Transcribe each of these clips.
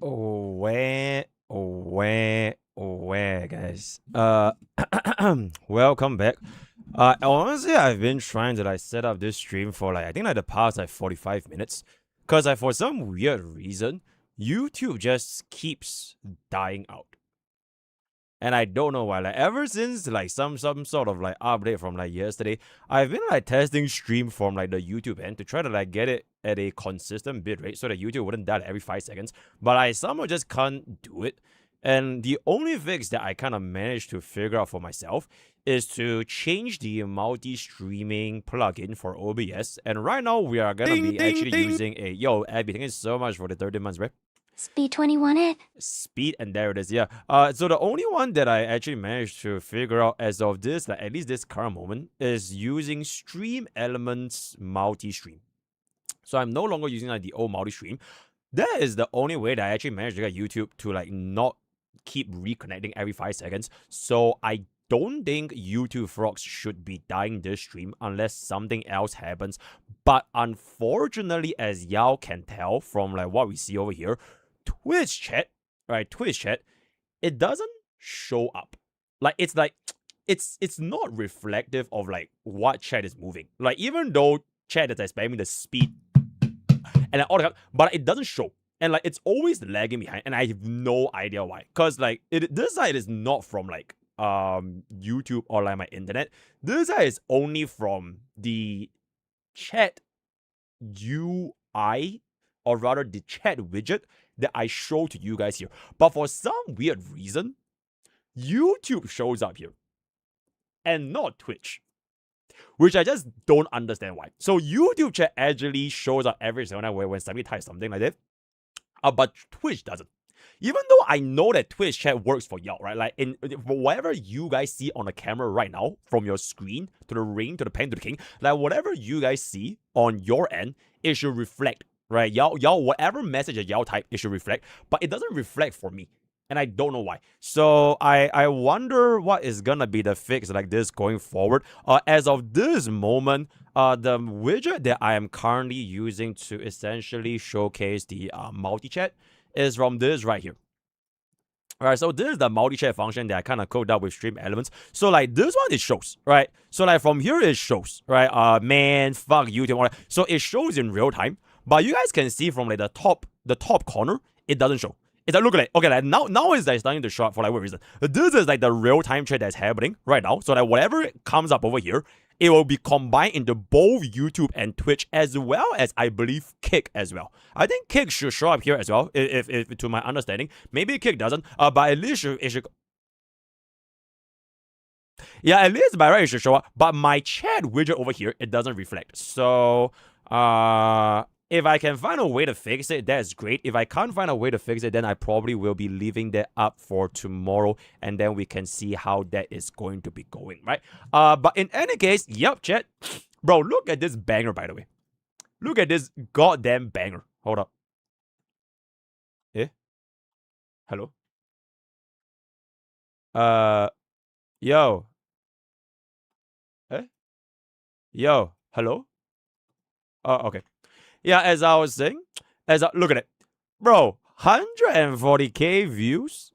Where, guys? Welcome back. Honestly, I've been trying to set up this stream for I think the past 45 minutes, cause for some weird reason, YouTube just keeps dying out, and I don't know why. Ever since some sort of update from yesterday, I've been testing stream from the YouTube end to try to get it at a consistent bit rate so that YouTube wouldn't die every 5 seconds. But I somehow just can't do it. And the only fix that I kind of managed to figure out for myself is to change the multi-streaming plugin for OBS. And right now we are gonna be actually using a Abby. Thank you so much for the 30 months, bro. Speed 21 it. Speed, and there it is. Yeah. So the only one that I actually managed to figure out as of this, at least this current moment, is using Stream Elements multi-stream. So I'm no longer using the old multi-stream. That is the only way that I actually managed to get YouTube to not keep reconnecting every 5 seconds. So I don't think YouTube Frogs should be dying this stream unless something else happens. But unfortunately, as y'all can tell from what we see over here, Twitch chat, it doesn't show up. It's not reflective of what chat is moving. Even though chat is spamming the speed and all that, but it doesn't show. And it's always lagging behind, and I have no idea why. Cause this side is not from YouTube or my internet. This side is only from the chat UI, or rather the chat widget that I show to you guys here. But for some weird reason, YouTube shows up here and not Twitch, which I just don't understand why. So YouTube chat actually shows up every single night when somebody types something like that, but Twitch doesn't. Even though I know that Twitch chat works for y'all, right? For whatever you guys see on the camera right now, from your screen to the ring to the pen to the king, whatever you guys see on your end, it should reflect, right? Y'all, whatever message that y'all type, it should reflect, but it doesn't reflect for me, and I don't know why. So I wonder what is gonna be the fix this going forward. As of this moment, the widget that I am currently using to essentially showcase the multi-chat is from this right here. Alright, so this is the multi-chat function that I kind of coded up with Stream Elements. So this one, it shows, right? So from here it shows, right? Man, fuck YouTube, all right. So it shows in real time, but you guys can see from the top corner, it doesn't show. It's look at it. Okay, now it's starting to show up for what reason. This is the real-time chat that's happening right now. So whatever comes up over here, it will be combined into both YouTube and Twitch, as well as, I believe, Kick as well. I think Kick should show up here as well, if to my understanding. Maybe Kick doesn't, but at least it should. Yeah, at least by right it should show up. But my chat widget over here, it doesn't reflect. So, if I can find a way to fix it, that's great. If I can't find a way to fix it, then I probably will be leaving that up for tomorrow, and then we can see how that is going to be going, right? But in any case, yep, chat. Bro, look at this banger, by the way. Look at this goddamn banger. Hold up. Eh? Hello? Yo. Eh? Yo. Hello? Oh, okay. Yeah, as I was saying, look at it. Bro, 140k views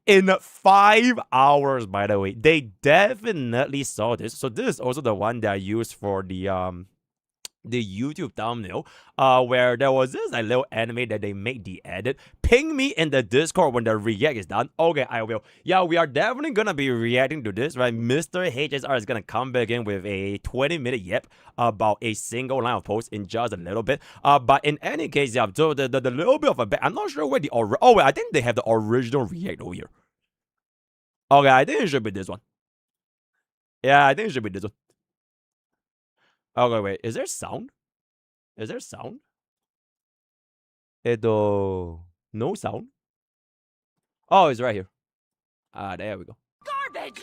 in 5 hours, by the way. They definitely saw this. So this is also the one that I used for the YouTube thumbnail, where there was this little anime that they made the edit. Ping me in the Discord when the react is done. Okay, I will. Yeah, we are definitely gonna be reacting to this, right? Mr. HSR is gonna come back in with a 20-minute yap about a single line of post in just a little bit. But in any case, yeah, so the little bit of a I'm not sure where the wait, I think they have the original react over here. Okay, I think it should be this one. Yeah, I think it should be this one. Okay, wait. Is there sound? Is there sound? No sound. Oh, it's right here. There we go. Garbage!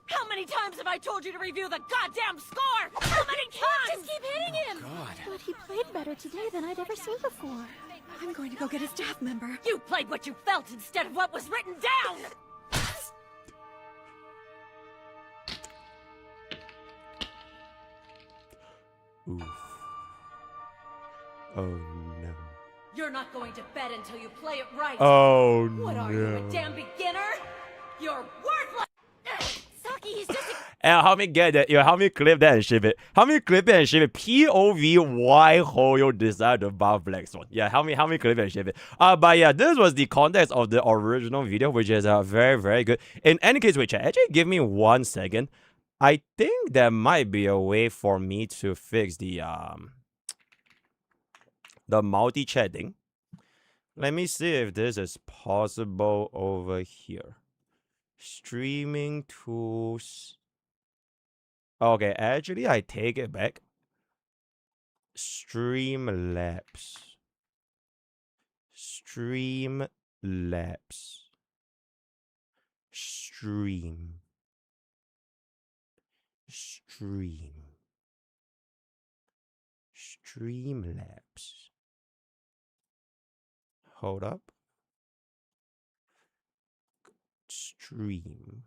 How many times have I told you to review the goddamn score? How many times? Just keep hitting him! God. But he played better today than I'd ever seen before. I'm going to go get a staff member. You played what you felt instead of what was written down! Oof. Oh no. You're not going to bed until you play it right. Oh What are you, a damn beginner? You're worthless. Saki, he's just And help me get that. Help me clip that and ship it. Help me clip it and ship it. POV Hoyo decide to buff Black Swan. Yeah, help me clip it and ship it. But yeah, this was the context of the original video, which is very, very good. In any case, wait, chat, actually give me 1 second. I think there might be a way for me to fix the multi-chat thing. Let me see if this is possible over here. Streaming tools. Okay, actually, I take it back. Streamlabs. Stream. Streamlabs. Hold up. Streamlabs.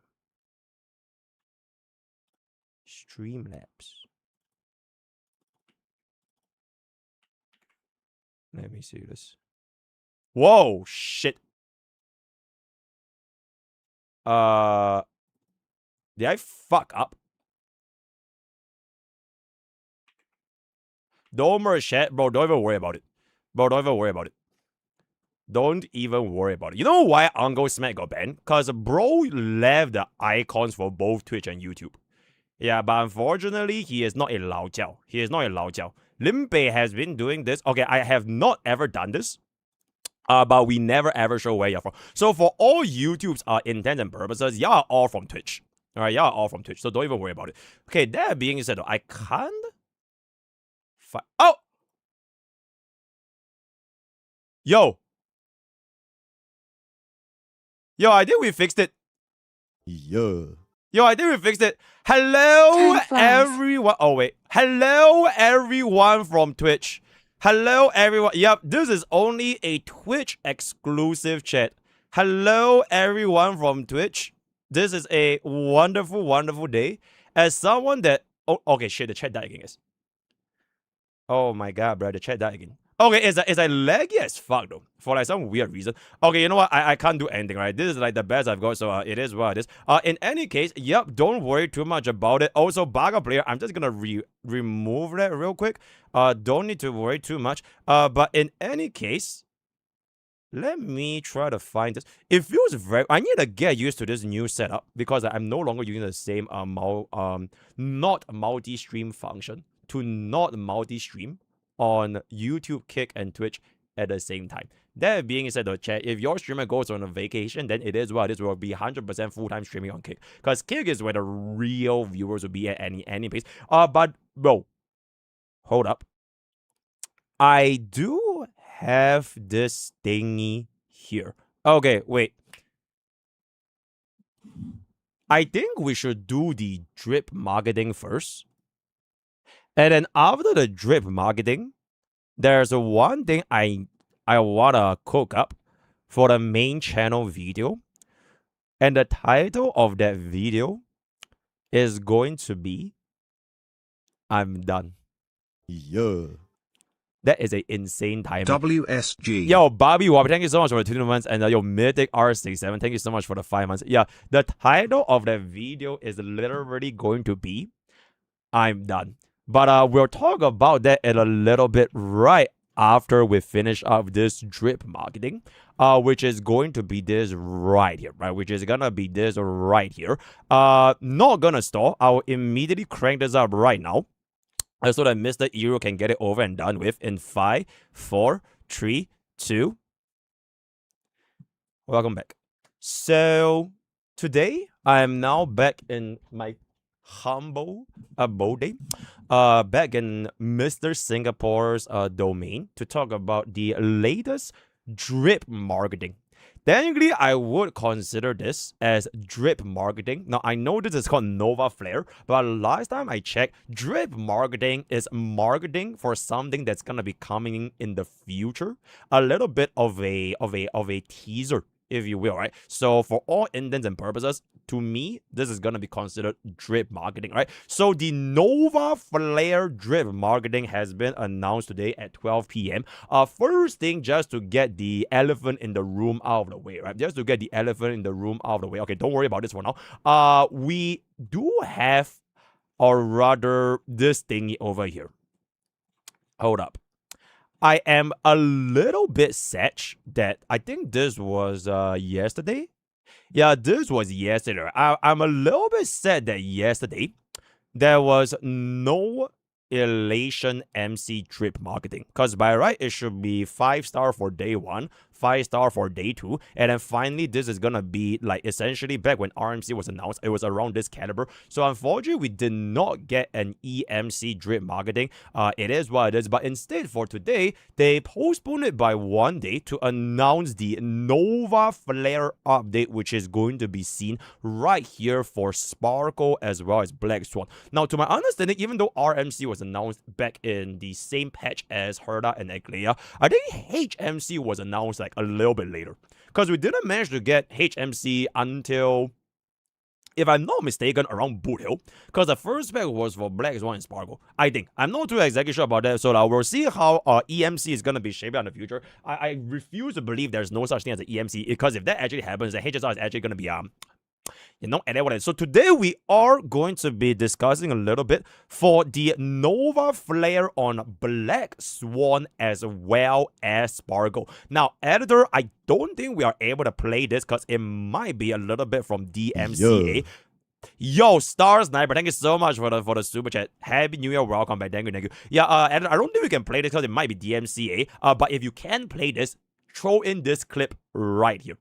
Let me see this. Whoa, shit. Did I fuck up? Don't worry, chat, bro. Don't even worry about it. Bro, don't even worry about it. Don't even worry about it. You know why Uncle Smack got banned? Because bro left the icons for both Twitch and YouTube. Yeah, but unfortunately, he is not a Lao Jiao. He is not a Lao Jiao. Limbei has been doing this. Okay, I have not ever done this. But we never ever show where you're from. So for all YouTube's intents and purposes, y'all are all from Twitch. Alright, y'all are all from Twitch. So don't even worry about it. Okay, that being said, though, I can't... Oh! Yo! Yo, I think we fixed it. Yeah. Yo, I think we fixed it. Hello, Time flies. everyone. Oh, wait. Hello, everyone from Twitch. Hello, everyone. Yep, this is only a Twitch exclusive chat. Hello, everyone from Twitch. This is a wonderful, wonderful day. As someone that... Oh, okay, shit, the chat died again, guys. Oh my god, bro, the chat died again. Okay, it's like laggy as fuck though, for like some weird reason. Okay, you know what? I can't do anything, right? This is like the best I've got, so it is what it is. In any case, yep, don't worry too much about it. Also, Baga player, I'm just gonna remove that real quick. Don't need to worry too much. But in any case, let me try to find this. It feels very... I need to get used to this new setup because I'm no longer using the same not multi-stream function to not multi-stream on YouTube, Kick, and Twitch at the same time. That being said, though, chat, if your streamer goes on a vacation, then it is what it is. Will be 100% full-time streaming on Kick, because Kick is where the real viewers will be at any pace. But bro, hold up. I do have this thingy here. Okay, wait. I think we should do the drip marketing first. And then after the drip marketing, there's one thing I wanna cook up for the main channel video. And the title of that video is going to be I'm done. Yeah. That is an insane timing. WSG. Yo, Bobby Wobby, thank you so much for the 2 months. And yo, Mythic R67, thank you so much for the 5 months. Yeah, the title of that video is literally going to be I'm done. But we'll talk about that in a little bit right after we finish up this drip marketing, which is going to be this right here, right? Which is gonna be this right here. Not gonna stall. I'll immediately crank this up right now, so that Mr. Euro can get it over and done with in 5, 4, 3, 2. Welcome back. So today I am now back in my humble abode, back in Mr. Singapore's domain to talk about the latest drip marketing. Technically, I would consider this as drip marketing. Now, I know this is called Nova Flare, but last time I checked, drip marketing is marketing for something that's gonna be coming in the future. A little bit of a teaser, if you will, right? So for all intents and purposes, to me, this is gonna be considered drip marketing, right? So the Nova Flare drip marketing has been announced today at 12 p.m. First thing, just to get the elephant in the room out of the way, right? Just to get the elephant in the room out of the way. Okay, don't worry about this for now. We do have, or rather, this thingy over here. Hold up. I am a little bit sad that I think this was yesterday. Yeah, this was yesterday. I'm a little bit sad that yesterday there was no Elation MC drip marketing. Because by right, it should be 5-star for day 1, 5-star for day 2, and then finally this is gonna be like essentially back when RMC was announced, it was around this caliber. So unfortunately, we did not get an EMC drip marketing. It is what it is, but instead for today, they postponed it by 1 day to announce the Nova Flare update, which is going to be seen right here for Sparkle as well as Black Swan. Now, to my understanding, even though RMC was announced back in the same patch as Herda and Eglea, I think HMC was announced like a little bit later, because we didn't manage to get HMC until, if I'm not mistaken, around Boot Hill, because the first pack was for Black Swan and Sparkle. I think. I'm not too exactly sure about that, so we'll see how EMC is going to be shaped out in the future. I refuse to believe there's no such thing as an EMC, because if that actually happens, the HSR is actually going to be so today we are going to be discussing a little bit for the Nova Flare on Black Swan as well as Sparkle. Now, editor, I don't think we are able to play this because it might be a little bit from DMCA. Yo, Star Sniper, thank you so much for the super chat. Happy New Year, welcome back. Thank you. Yeah, editor, I don't think we can play this because it might be DMCA. But if you can play this, throw in this clip right here.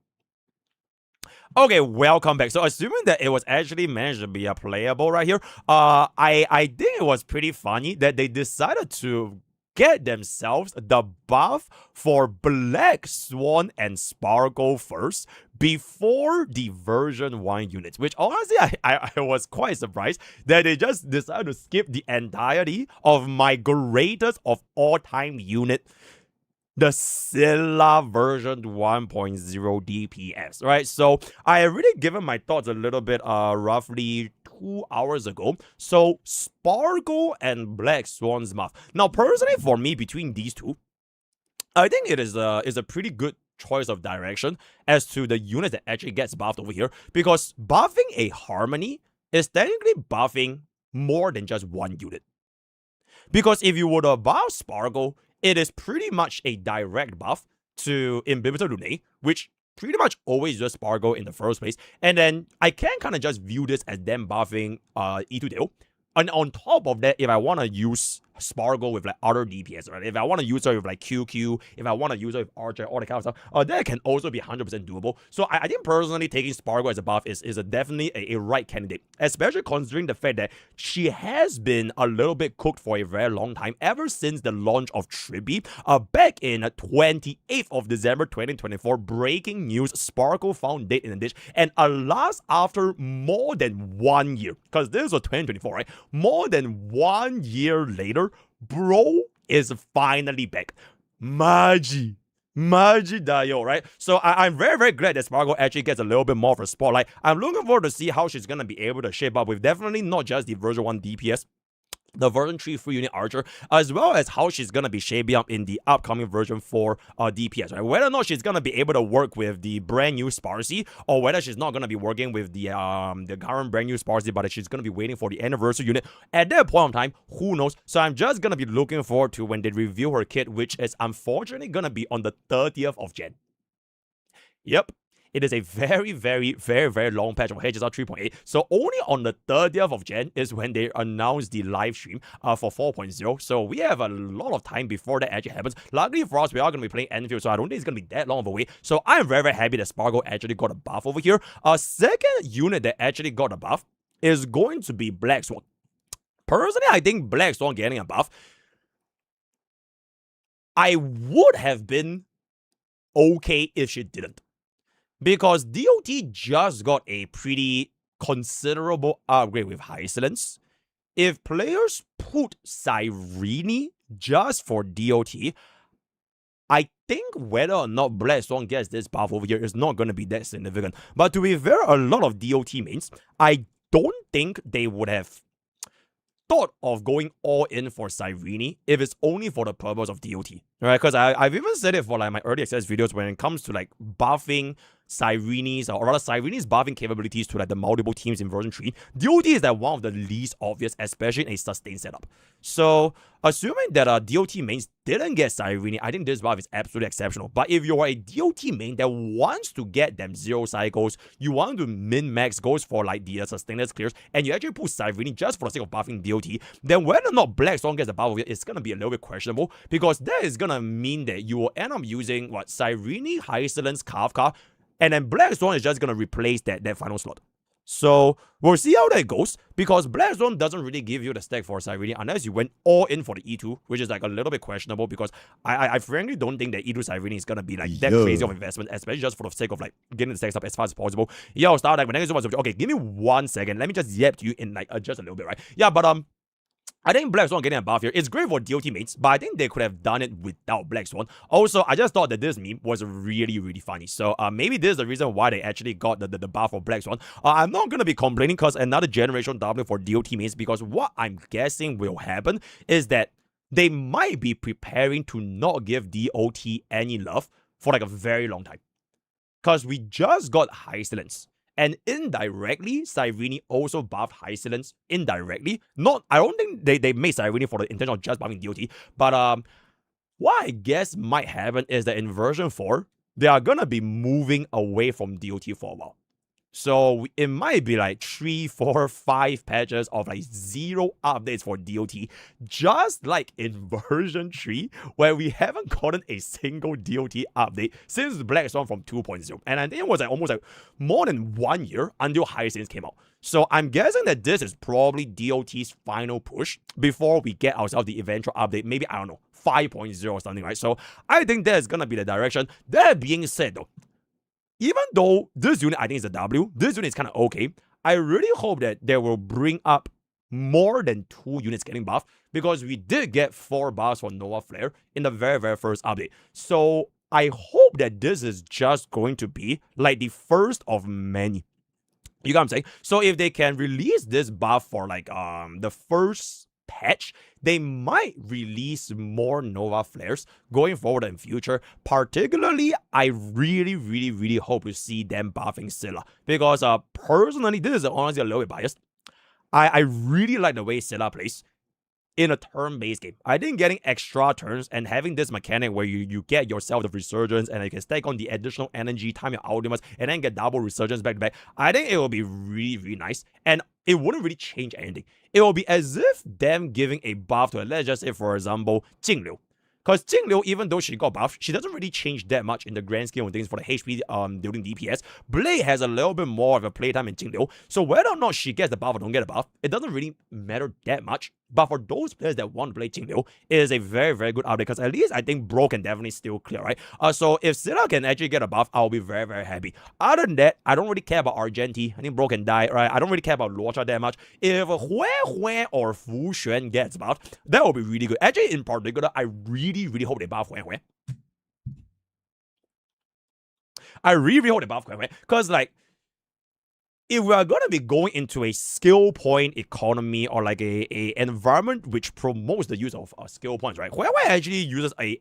Okay, welcome back. So assuming that it was actually managed to be playable right here, I think it was pretty funny that they decided to get themselves the buff for Black Swan and Sparkle first before the version 1 units, which honestly I was quite surprised that they just decided to skip the entirety of my greatest of all time unit, the Scylla version 1.0 DPS, right? So I already given my thoughts a little bit roughly 2 hours ago. So Sparkle and Black Swan's buff. Now, personally, for me, between these two, I think it is a pretty good choice of direction as to the unit that actually gets buffed over here, because buffing a Harmony is technically buffing more than just one unit. Because if you were to buff Sparkle, it is pretty much a direct buff to Imbibitor Lune, which pretty much always just Sparkle in the first place. And then I can kind of just view this as them buffing E2 Dale. And on top of that, if I want to use Sparkle with like other DPS, right? If I want to use her with like QQ, if I want to use her with Archer, all that kind of stuff, that can also be 100% doable. So I think personally taking Sparkle as a buff is definitely a right candidate, especially considering the fact that she has been a little bit cooked for a very long time, ever since the launch of Trippy. Back in 28th of December 2024, breaking news, Sparkle found dead in a ditch, and alas, after more than 1 year, because this was 2024, right? More than 1 year later, bro is finally back. Magi Dio, right? So I'm very, very glad that Sparkle actually gets a little bit more of a spotlight. I'm looking forward to see how she's going to be able to shape up with definitely not just the version 1 DPS, the version 3 free unit Archer, as well as how she's going to be shaping up in the upcoming version 4 DPS, right? Whether or not she's going to be able to work with the brand new Sparcy, or whether she's not going to be working with the current brand new Sparcy, but she's going to be waiting for the anniversary unit. At that point in time, who knows? So I'm just going to be looking forward to when they reveal her kit, which is unfortunately going to be on the 30th of Jan. Yep. It is a very, very, very, very long patch of HSR 3.8. So only on the 30th of Jan is when they announce the live stream for 4.0. So we have a lot of time before that actually happens. Luckily for us, we are going to be playing Enfield, so I don't think it's going to be that long of a wait. So I'm very, very happy that Sparkle actually got a buff over here. A second unit that actually got a buff is going to be Black Swan. Personally, I think Black Swan getting a buff, I would have been okay if she didn't. Because DOT just got a pretty considerable upgrade with High Excellence. If players put Cyrene just for DOT, I think whether or not Black Swan gets this buff over here is not going to be that significant. But to be fair, a lot of DOT mains, I don't think they would have thought of going all in for Cyrene if it's only for the purpose of DOT, right? Because I've even said it for like my early access videos when it comes to like buffing Cyrene's, or rather Cyrene's buffing capabilities to like the multiple teams in version 3. DOT is like one of the least obvious, especially in a sustained setup. So assuming that DOT mains didn't get Cyrene, I think this buff is absolutely exceptional. But if you're a DOT main that wants to get them 0 cycles, you want to min-max goes for like the sustainless clears, and you actually put Cyrene just for the sake of buffing DOT, then whether or not Black Swan gets the buff of it, it's gonna be a little bit questionable, because that is gonna mean that you will end up using what, Cyrene, Hysolence, Kafka, and then Black Swan is just gonna replace that final slot. So we'll see how that goes, because Black Swan doesn't really give you the stack for Cyrene unless you went all in for the E2, which is like a little bit questionable, because I frankly don't think that E2 Cyrene is gonna be like that crazy of investment, especially just for the sake of like getting the stacks up as fast as possible. Yo, start like when I so much. Okay, give me 1 second. Let me just yap to you in like just a little bit, right? Yeah, but I think Black Swan getting a buff here, it's great for DOT mates, but I think they could have done it without Black Swan. Also, I just thought that this meme was really, really funny. So maybe this is the reason why they actually got the buff for Black Swan. I'm not going to be complaining because another generation W for DOT mates, because what I'm guessing will happen is that they might be preparing to not give DOT any love for like a very long time. Because we just got Hysolence. And indirectly, Cyrene also buffed Hysolence indirectly. I don't think they made Cyrene for the intention of just buffing DOT. But what I guess might happen is that in version 4, they are gonna be moving away from DOT for a while. So it might be like 3, 4, 5 patches of like 0 updates for DOT, just like in version 3, where we haven't gotten a single DOT update since Black Swan from 2.0. And I think it was like almost like more than 1 year until Hysolence came out. So I'm guessing that this is probably DOT's final push before we get ourselves the eventual update, maybe, I don't know, 5.0 or something, right? So I think that is gonna be the direction. That being said though, even though this unit I think is a W, this unit is kind of okay, I really hope that they will bring up more than 2 units getting buffed, because we did get 4 buffs for Nova Flare in the very, very first update. So I hope that this is just going to be like the first of many. You get what I'm saying? So if they can release this buff for like the first patch, they might release more Nova Flares going forward in future. Particularly, I really, really, really hope to see them buffing Scylla, because personally, this is honestly a little bit biased. I really like the way Scylla plays in a turn-based game. I think getting extra turns and having this mechanic where you get yourself the resurgence and you can stack on the additional energy, time your ultimates, and then get double resurgence back to back, I think it will be really, really nice. And it wouldn't really change anything. It will be as if them giving a buff to, let's just say, for example, Jingliu. Because Jingliu, even though she got buffed, she doesn't really change that much in the grand scheme of things for the HP dealing DPS. Blade has a little bit more of a playtime in Jingliu, so whether or not she gets the buff or don't get a buff, it doesn't really matter that much. But for those players that want to play Jingliu, it is a very, very good update, because at least I think Bro can definitely still clear, right? So if Scylla can actually get a buff, I'll be very, very happy. Other than that, I don't really care about Argenti. I think Bro can die, right? I don't really care about Luocha that much. If Hue or Fu Xuan gets buffed, that will be really good. Actually, in particular, I really, really hope they buff Hue. I really, really hope they buff Hue, because like, if we are going to be going into a skill point economy, or like a environment which promotes the use of skill points, right? Hue actually uses a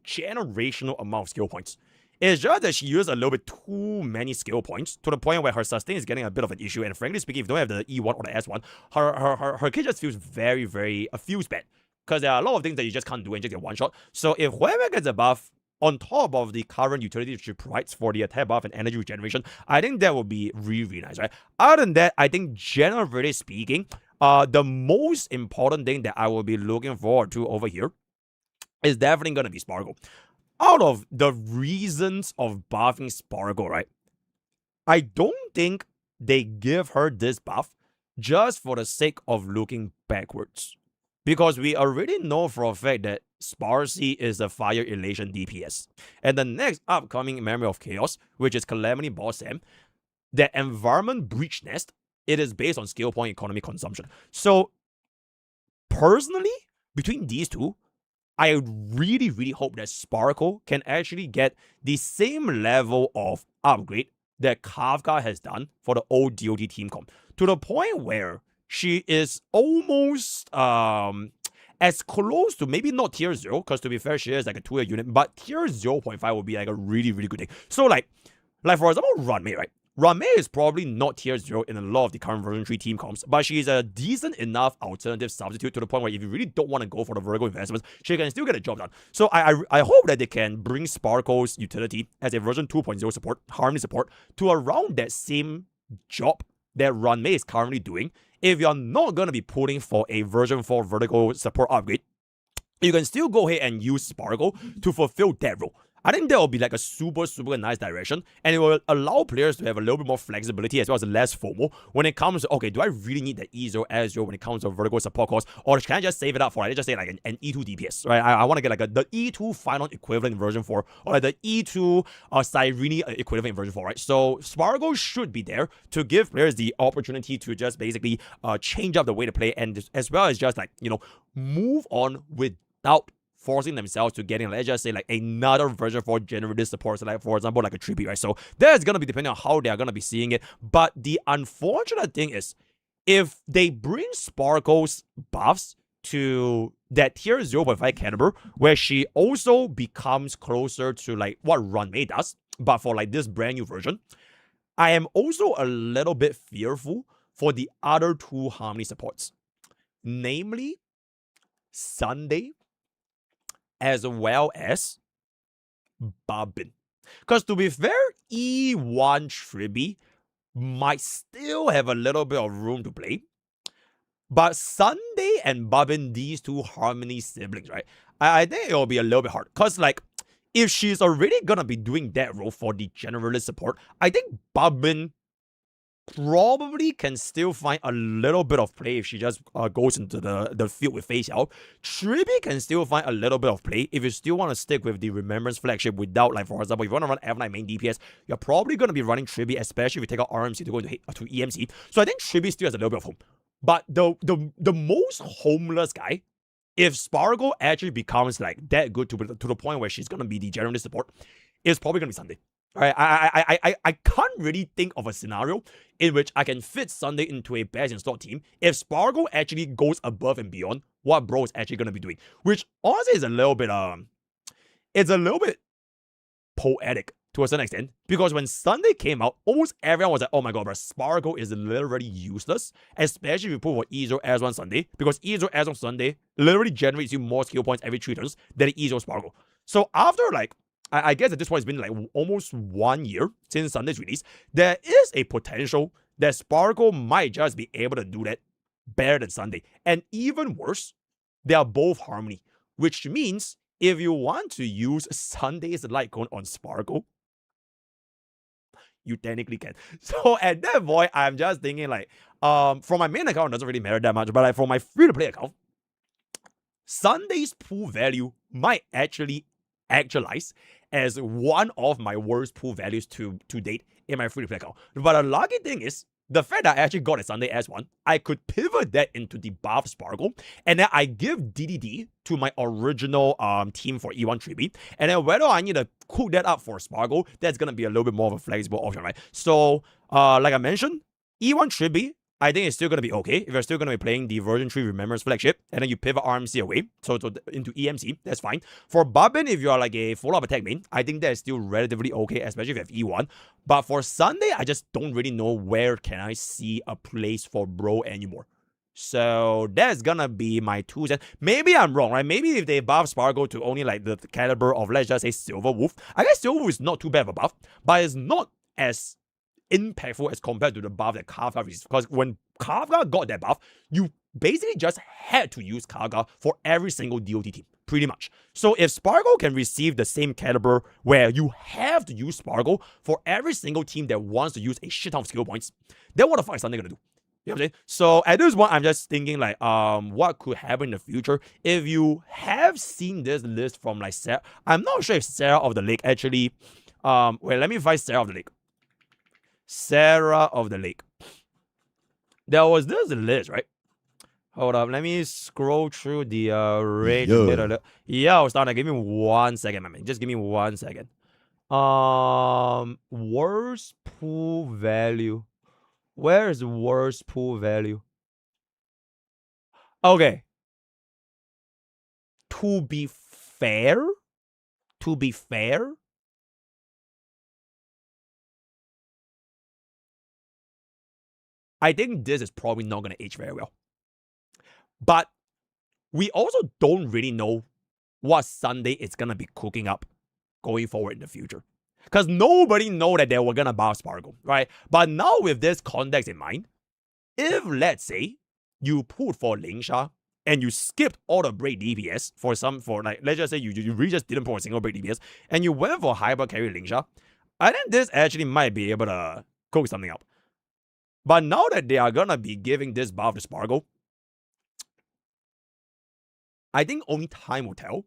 generational amount of skill points. It's just that she uses a little bit too many skill points to the point where her sustain is getting a bit of an issue. And frankly speaking, if you don't have the E1 or the S1, her kit just feels very, very feels bad, because there are a lot of things that you just can't do and just get one shot. So if Hue gets a buff on top of the current utility she provides for the attack buff and energy regeneration, I think that would be really, really nice, right? Other than that, I think generally speaking, the most important thing that I will be looking forward to over here is definitely going to be Sparkle. Out of the reasons of buffing Sparkle, right, I don't think they give her this buff just for the sake of looking backwards. Because we already know for a fact that Sparcy is a Fire Elation DPS. And the next upcoming Memory of Chaos, which is Calamity Boss Sam, the Environment Breach Nest, it is based on skill point economy consumption. So, personally, between these two, I really, really hope that Sparkle can actually get the same level of upgrade that Kafka has done for the old DOT team comp, to the point where she is almost as close to, maybe not tier 0, because to be fair, she is like a 2-year unit, but tier 0.5 would be like a really, really good thing. So like for example, Ranmei, right? Ranmei is probably not tier 0 in a lot of the current version 3 team comps, but she's a decent enough alternative substitute to the point where if you really don't want to go for the vertical investments, she can still get a job done. So I hope that they can bring Sparkle's utility as a version 2.0 support, Harmony support, to around that same job that Ranmei is currently doing. If you're not going to be pulling for a version 4 vertical support upgrade, you can still go ahead and use Sparkle to fulfill that role. I think that will be like a super, super nice direction, and it will allow players to have a little bit more flexibility as well as less FOMO when it comes to, okay, do I really need the E0, S0 when it comes to vertical support cost, or can I just save it up for, let's just say like an E2 DPS, right? I want to get like the E2 final equivalent in version 4, or like the E2 Cyrene equivalent in version 4, right? So Sparkle should be there to give players the opportunity to just basically change up the way to play, and as well as just like, you know, move on without forcing themselves to getting, let's just say, like another version 4 generated support, so like for example like a Trippy, right? So that's gonna be depending on how they're gonna be seeing it. But the unfortunate thing is, if they bring Sparkle's buffs to that tier 0.5 caliber, where she also becomes closer to like what Ranmei does, but for like this brand new version, I am also a little bit fearful for the other 2 Harmony supports, namely Sunday as well as Babin. Because to be fair, E1 Trippy might still have a little bit of room to play, but Sunday and Babin, these 2 Harmony siblings, right? I think it'll be a little bit hard. Because like, if she's already gonna be doing that role for the generalist support, I think Babin probably can still find a little bit of play if she just goes into the field with face help. Trippy can still find a little bit of play if you still want to stick with the Remembrance flagship without, like, for example, if you want to run F9 main DPS, you're probably going to be running Trippy, especially if you take out RMC to go to EMC. So I think Trippy still has a little bit of home. But the most homeless guy, if Sparkle actually becomes like that good to the point where she's going to be the generalist support, is probably going to be Sunday. Right, I can't really think of a scenario in which I can fit Sunday into a best in slot team if Sparkle actually goes above and beyond what Bro is actually gonna be doing, which honestly is a little bit poetic to a certain extent, because when Sunday came out, almost everyone was like, oh my god, bro, Sparkle is literally useless, especially if you put for E0 S1 Sunday, because E0 S1 Sunday literally generates you more skill points every 3 turns than E0 Sparkle. So after like, I guess at this point it's been like almost 1 year since Sunday's release, there is a potential that Sparkle might just be able to do that better than Sunday. And even worse, they are both Harmony, which means if you want to use Sunday's light cone on Sparkle, you technically can. So at that point, I'm just thinking like, from my main account, it doesn't really matter that much, but like for my free-to-play account, Sunday's pool value might actually actualize as one of my worst pool values to date in my free-to-play account. But the lucky thing is, the fact that I actually got a Sunday S1, I could pivot that into the buff Sparkle, and then I give DDD to my original team for E1 Trippy, and then whether I need to cook that up for Sparkle, that's gonna be a little bit more of a flexible option, right? So, like I mentioned, E1 Trippy, I think it's still going to be okay if you're still going to be playing the version 3 Remembrance flagship, and then you pivot RMC away, so into EMC, that's fine. For Babin, if you are like a follow-up attack main, I think that is still relatively okay, especially if you have E1. But for Sunday, I just don't really know where can I see a place for Bro anymore. So that's gonna be my 2 cents. Maybe I'm wrong, right? Maybe if they buff Sparkle to only like the caliber of, let's just say, Silver Wolf, I guess Silver Wolf is not too bad of a buff, but it's not as impactful as compared to the buff that Kafka received. Because when Kafka got that buff, you basically just had to use Kafka for every single DOT team, pretty much. So if Sparkle can receive the same caliber where you have to use Sparkle for every single team that wants to use a shit ton of skill points, then what the fuck is Sunday gonna do? You know what I'm saying? So at this point, I'm just thinking like, what could happen in the future? If you have seen this list from like Sarah, I'm not sure if Sarah of the Lake actually, wait, let me find Sarah of the Lake. Sarah of the Lake. There was this list, right? Hold up, let me scroll through the rage Yeah. little. Yo, Starner, give me 1 second, my man. Just give me 1 second. Worst pool value. Where is worst pool value? Okay. To be fair, I think this is probably not going to age very well. But we also don't really know what Sunday is going to be cooking up going forward in the future. Because nobody know that they were going to buff Sparkle, right? But now with this context in mind, if, let's say, you pulled for Lingsha and you skipped all the break DPS let's just say you really just didn't pull a single break DPS and you went for hyper carry Lingsha, I think this actually might be able to cook something up. But now that they are gonna be giving this buff to Sparkle, I think only time will tell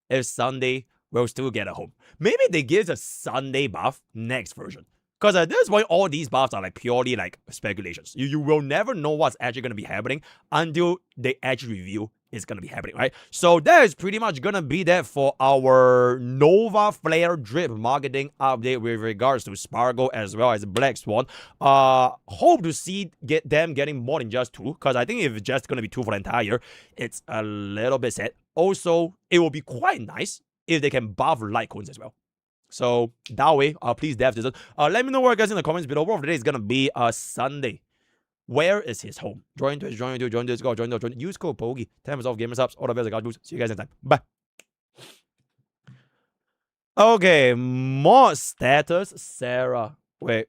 if Sunday will still get a home. Maybe they give the Sunday buff next version. Because at this point, all these buffs are like purely like speculations. You will never know what's actually going to be happening until they actually reveal it's going to be happening, right? So that is pretty much going to be that for our Nova Flare Drip marketing update with regards to Sparkle as well as Black Swan. Hope to see them getting more than just 2. Because I think if it's just going to be 2 for the entire year, it's a little bit sad. Also, it will be quite nice if they can buff light cones as well. So that way, please dev this. Let me know what you guys in the comments below. Word of the day is gonna be Sunday. Where is his home? Join Twitch, join YouTube, join Discord, join. Use code POKE. 10% off gamer subs. All the best. God boost. See you guys next time. Bye. Okay, mod status Sarah. Wait.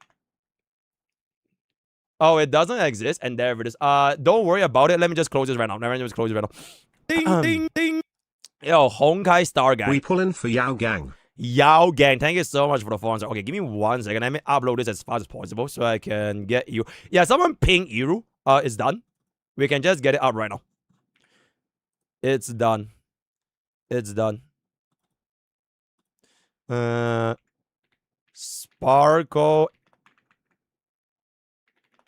Oh, it doesn't exist, and there it is. Don't worry about it. Let me just close this right now. Let me just close it right now. Ding, ding, ding. Yo, Honkai Star Guy. We pull in for Yao Gang. Yao Gang, thank you so much for the sponsor. Okay, give me 1 second. Let me upload this as fast as possible so I can get you. Yeah, someone ping Iru. It's done. We can just get it up right now. It's done. It's done. Sparkle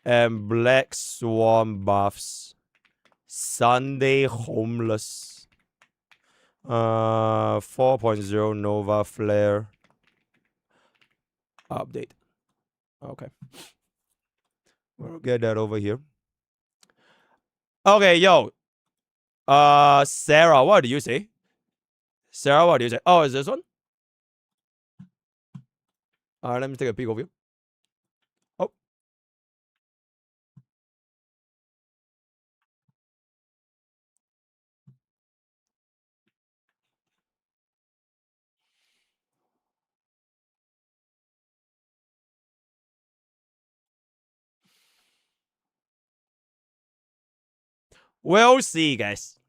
and Black Swan buffs. Sunday homeless. 4.0 Nova Flare update. Okay, we'll get that over here. Okay, yo, Sarah, what do you say? Sarah, what do you say? Oh, is this one? Let me take a peek of you. Oh. We'll see, guys.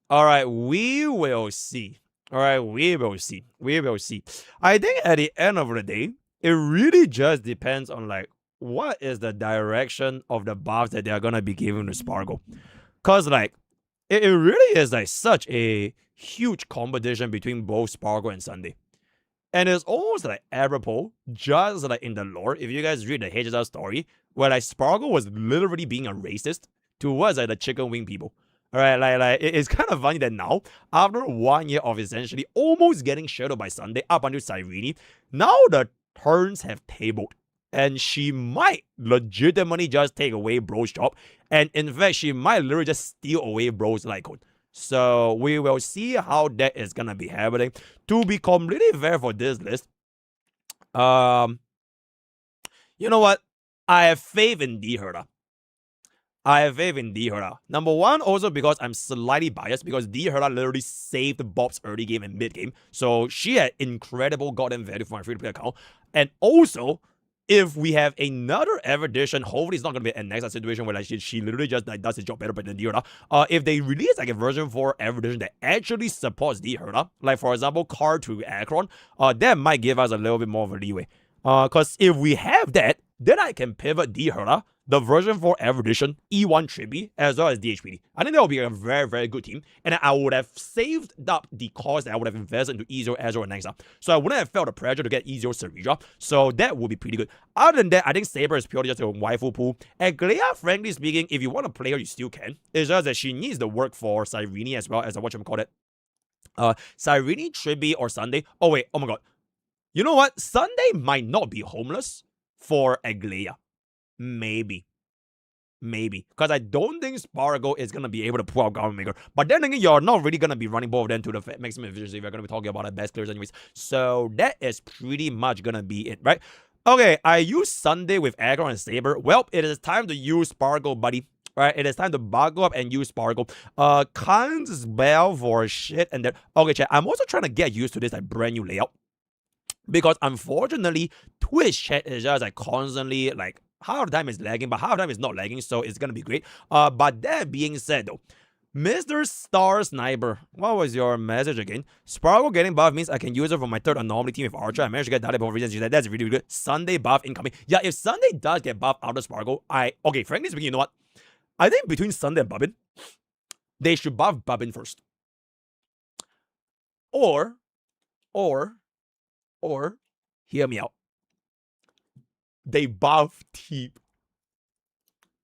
All right, we will see. All right, we will see. We will see. I think at the end of the day, it really just depends on like what is the direction of the buffs that they're gonna be giving to Sparkle. Cause like it really is like such a huge competition between both Sparkle and Sunday. And it's almost like apropos, just like in the lore, if you guys read the HSL story, where like Sparkle was literally being a racist towards like the chicken wing people. Alright, like it's kind of funny that now, after 1 year of essentially almost getting shadowed by Sunday up until Cyrene, now the turns have tabled. And she might legitimately just take away Bro's job. And in fact, she might literally just steal away Bro's light code. So we will see how that is gonna be happening. To be completely fair for this list, you know what? I have faith in D-Herda. I have faith in D-Herda. Number one, also because I'm slightly biased because D-Herda literally saved Bob's early game and mid game. So she had incredible goddamn value for my free-to-play account. And also, if we have another Ever Edition, hopefully it's not going to be a next situation where like she literally just like does his job better than D-Herda. If they release like a version 4 Ever Edition that actually supports D-Herda, like for example, Card to Akron, that might give us a little bit more of a leeway. Because if we have that, then I can pivot D-Herda the version 4 Ever Edition, E1 Trippy, as well as DHPD. I think that would be a very, very good team. And I would have saved up the cost that I would have invested into E0, Ezreal, and Nexa. So I wouldn't have felt the pressure to get E0 Serija. So that would be pretty good. Other than that, I think Saber is purely just a waifu pool. And Glea, frankly speaking, if you want to play her, you still can. It's just that she needs the work for Cyrene as well as a whatchamacallit. Cyrene, Trippy, or Sunday. Oh wait, oh my god. You know what? Sunday might not be homeless for Aglea. Maybe. Because I don't think Spargo is going to be able to pull out Garment Maker. But then again, you're not really going to be running both of them to the maximum efficiency. We're going to be talking about the best clears anyways. So that is pretty much going to be it, right? Okay, I use Sunday with Aggro and Saber. Well, it is time to use Spargo, buddy. Right, it is time to buckle up and use Spargo. Can't spell for shit and then... Okay, chat, I'm also trying to get used to this like brand new layout. Because unfortunately, Twitch chat is just like constantly like half the time is lagging, but half the time is not lagging, so it's gonna be great. But that being said though, Mr. Star Sniper, what was your message again? Spargo getting buff means I can use it for my third anomaly team with Archer. I managed to get that for reasons. That's really, really good. Sunday buff incoming. Yeah, if Sunday does get buff out of Spargo, okay, frankly speaking, you know what? I think between Sunday and Bubbin, they should buff Bubbin first. Or, hear me out. They buff Teep.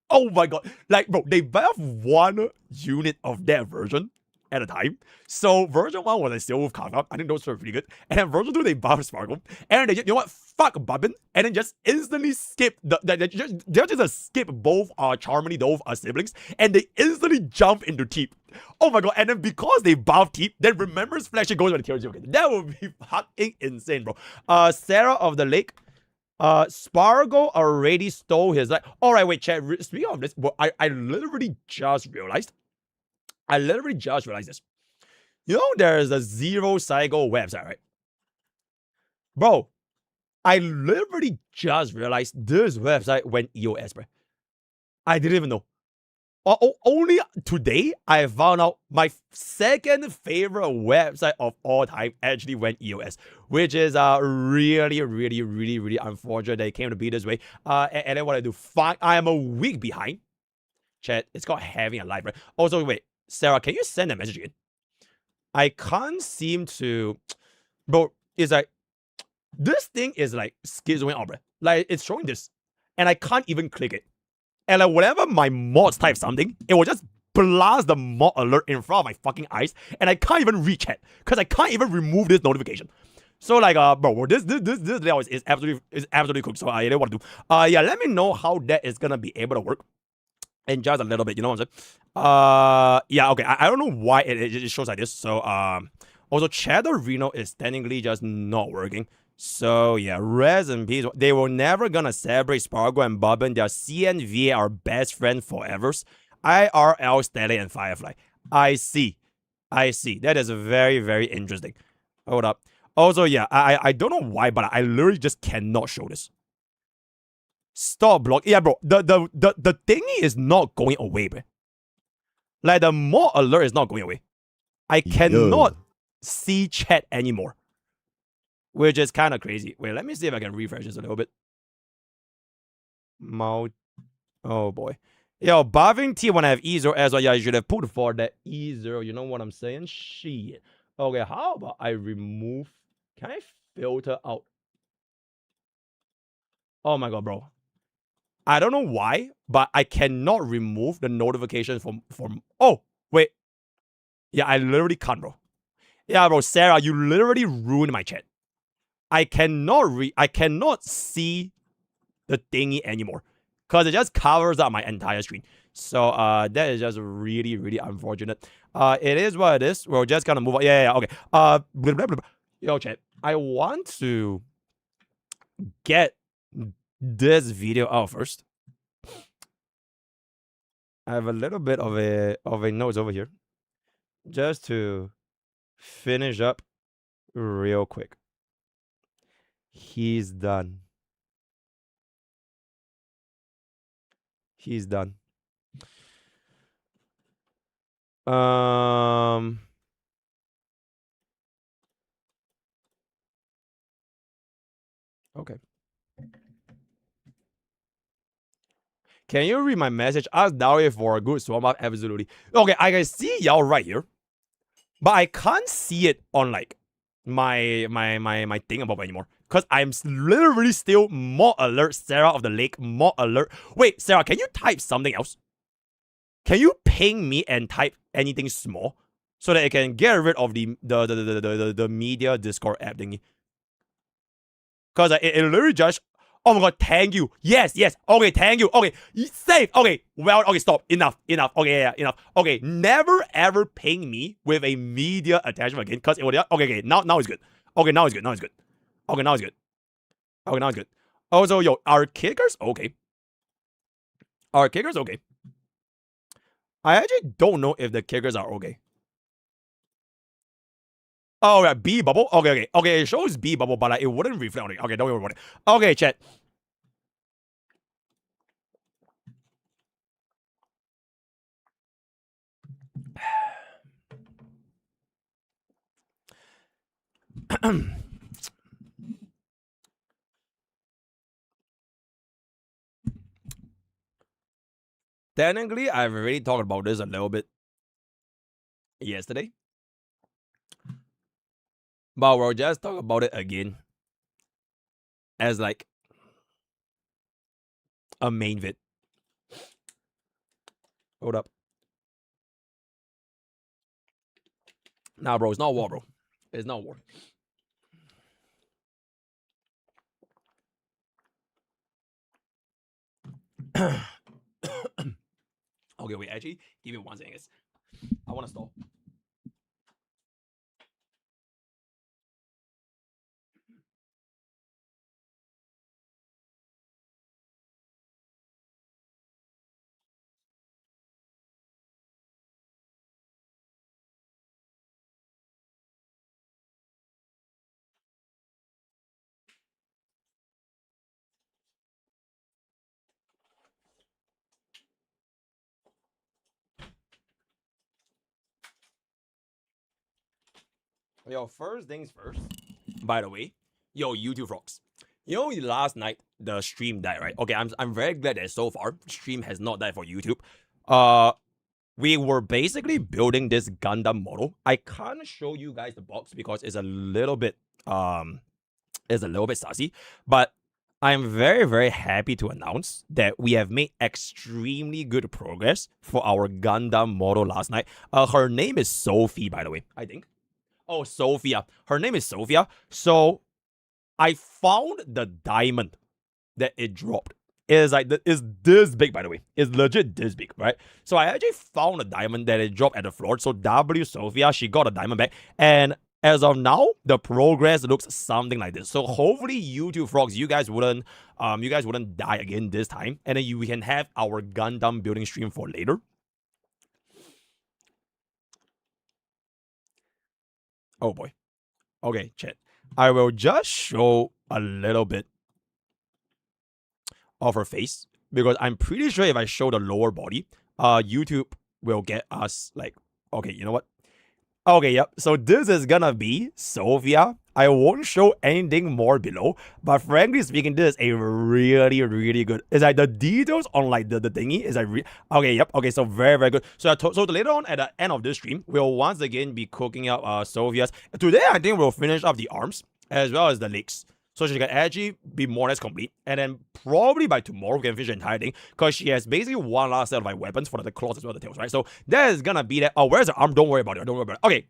Oh my god. Like, bro, they buff one unit of that version at a time. So version 1 was a still with Carve. I think those were pretty good. And then version 2, they buff Sparkle. And they, you know what? Fuck Bubbin. And then just instantly skip they just skip both Charmony, those siblings, and they instantly jump into Teep. Oh my god. And then because they buff Teep, then Remembrance Flash goes on the tier 0. That would be fucking insane, bro. Sarah of the Lake. Spargo already stole his life. Alright, wait, chat. Speaking of this, I literally just realized. This. You know, there's a Zero Cycle website, right? Bro, I literally just realized this website went EOS, bro. I didn't even know. Only today, I found out my second favorite website of all time actually went EOS, which is really, really, really, really unfortunate that it came to be this way. And then what I do, fine, I am a week behind. Chat, it's called having a life, right? Also, wait, Sarah, can you send a message again? I can't seem to... Bro, it's like... This thing is like schizoing out, bro. Like, it's showing this. And I can't even click it. And like, whenever my mods type something, it will just blast the mod alert in front of my fucking eyes. And I can't even reach it. Because I can't even remove this notification. So like, bro, this layout is absolutely cooked. So I don't want to do. Yeah, let me know how that is gonna be able to work. And just a little bit, you know what I'm saying? Yeah, okay. I don't know why it shows like this. So, also, Shadow Reno is technically just not working. So, yeah, rest in peace. They were never gonna celebrate Spargo and Bobbin. Their CNVA are best friends forever. IRL, Stelly, and Firefly. I see. That is very, very interesting. Hold up. Also, yeah, I don't know why, but I literally just cannot show this. Stop block. Yeah, bro. The thingy is not going away, bro. Like, the mod alert is not going away. I cannot see chat anymore. Which is kind of crazy. Wait, let me see if I can refresh this a little bit. Oh, boy. Yo, buffing T when I have E0 as well. Yeah, you should have put for that E0. You know what I'm saying? Shit. Okay, how about I remove... Can I filter out? Oh my god, bro. I don't know why, but I cannot remove the notification from... Oh, wait. Yeah, I literally can't, bro. Yeah, bro, Sarah, you literally ruined my chat. I cannot see the thingy anymore. Because it just covers up my entire screen. So, that is just really, really unfortunate. It is what it is. We're just gonna move on. Yeah, okay. Blah, blah, blah, blah. Yo, chat. I want to get this video out first. I have a little bit of a notes over here. Just to finish up real quick. He's done. He's done. Okay. Can you read my message? Ask Daria for a good swap up. Absolutely. Okay, I can see y'all right here, but I can't see it on like my thing about anymore. Because I'm literally still more alert. Sarah of the Lake, more alert. Wait, Sarah, can you type something else? Can you ping me and type anything small so that I can get rid of the media Discord app thingy? Because it literally just. Oh my god, thank you. Yes. Okay, thank you. Okay, safe. Okay, well, okay, stop. Enough. Okay, yeah, enough. Okay, never ever ping me with a media attachment again. Because it would. Okay, now it's good. Okay, now it's good. Okay, now it's good. Also, yo, our kickers okay. I actually don't know if the kickers are okay. Oh, yeah, B bubble? Okay. It shows B bubble, but it wouldn't reflect on it. Okay, don't worry about it. Okay, chat. Technically, I've already talked about this a little bit yesterday. But we'll just talk about it again as like a main vid. Hold up. Nah, bro, it's not war, bro. It's not war. Okay, wait, actually, give me 1 second, guys. I want to stop. Yo, first things first, by the way, yo, YouTube frogs. You know, last night, the stream died, right? Okay, I'm very glad that so far, stream has not died for YouTube. We were basically building this Gundam model. I can't show you guys the box because it's a little bit sassy, but I'm very, very happy to announce that we have made extremely good progress for our Gundam model last night. Her name is Sophie, by the way, I think. Oh, Sophia. Her name is Sophia. So I found the diamond that it dropped. It's like it's this big, by the way. It's legit this big, right? So I actually found a diamond that it dropped at the floor. So W Sophia, she got a diamond back. And as of now, the progress looks something like this. So hopefully, YouTube frogs, you guys wouldn't die again this time. And then we can have our Gundam building stream for later. Oh boy. Okay, chat. I will just show a little bit of her face because I'm pretty sure if I show the lower body, YouTube will get us like, okay, you know what? Okay, yep. So this is gonna be Sophia. I won't show anything more below, but frankly speaking, this is a really, really good. It's like the details on like the thingy is like okay, yep. Okay, so very, very good. So later on at the end of this stream, we'll once again be cooking up Sophia's. Today, I think we'll finish off the arms as well as the legs. So she can actually be more or less complete. And then probably by tomorrow, we can finish the entire thing. Because she has basically one last set of like weapons for the claws as well as the tails, right? So that is gonna be that. Oh, where's the arm? Don't worry about it. Okay.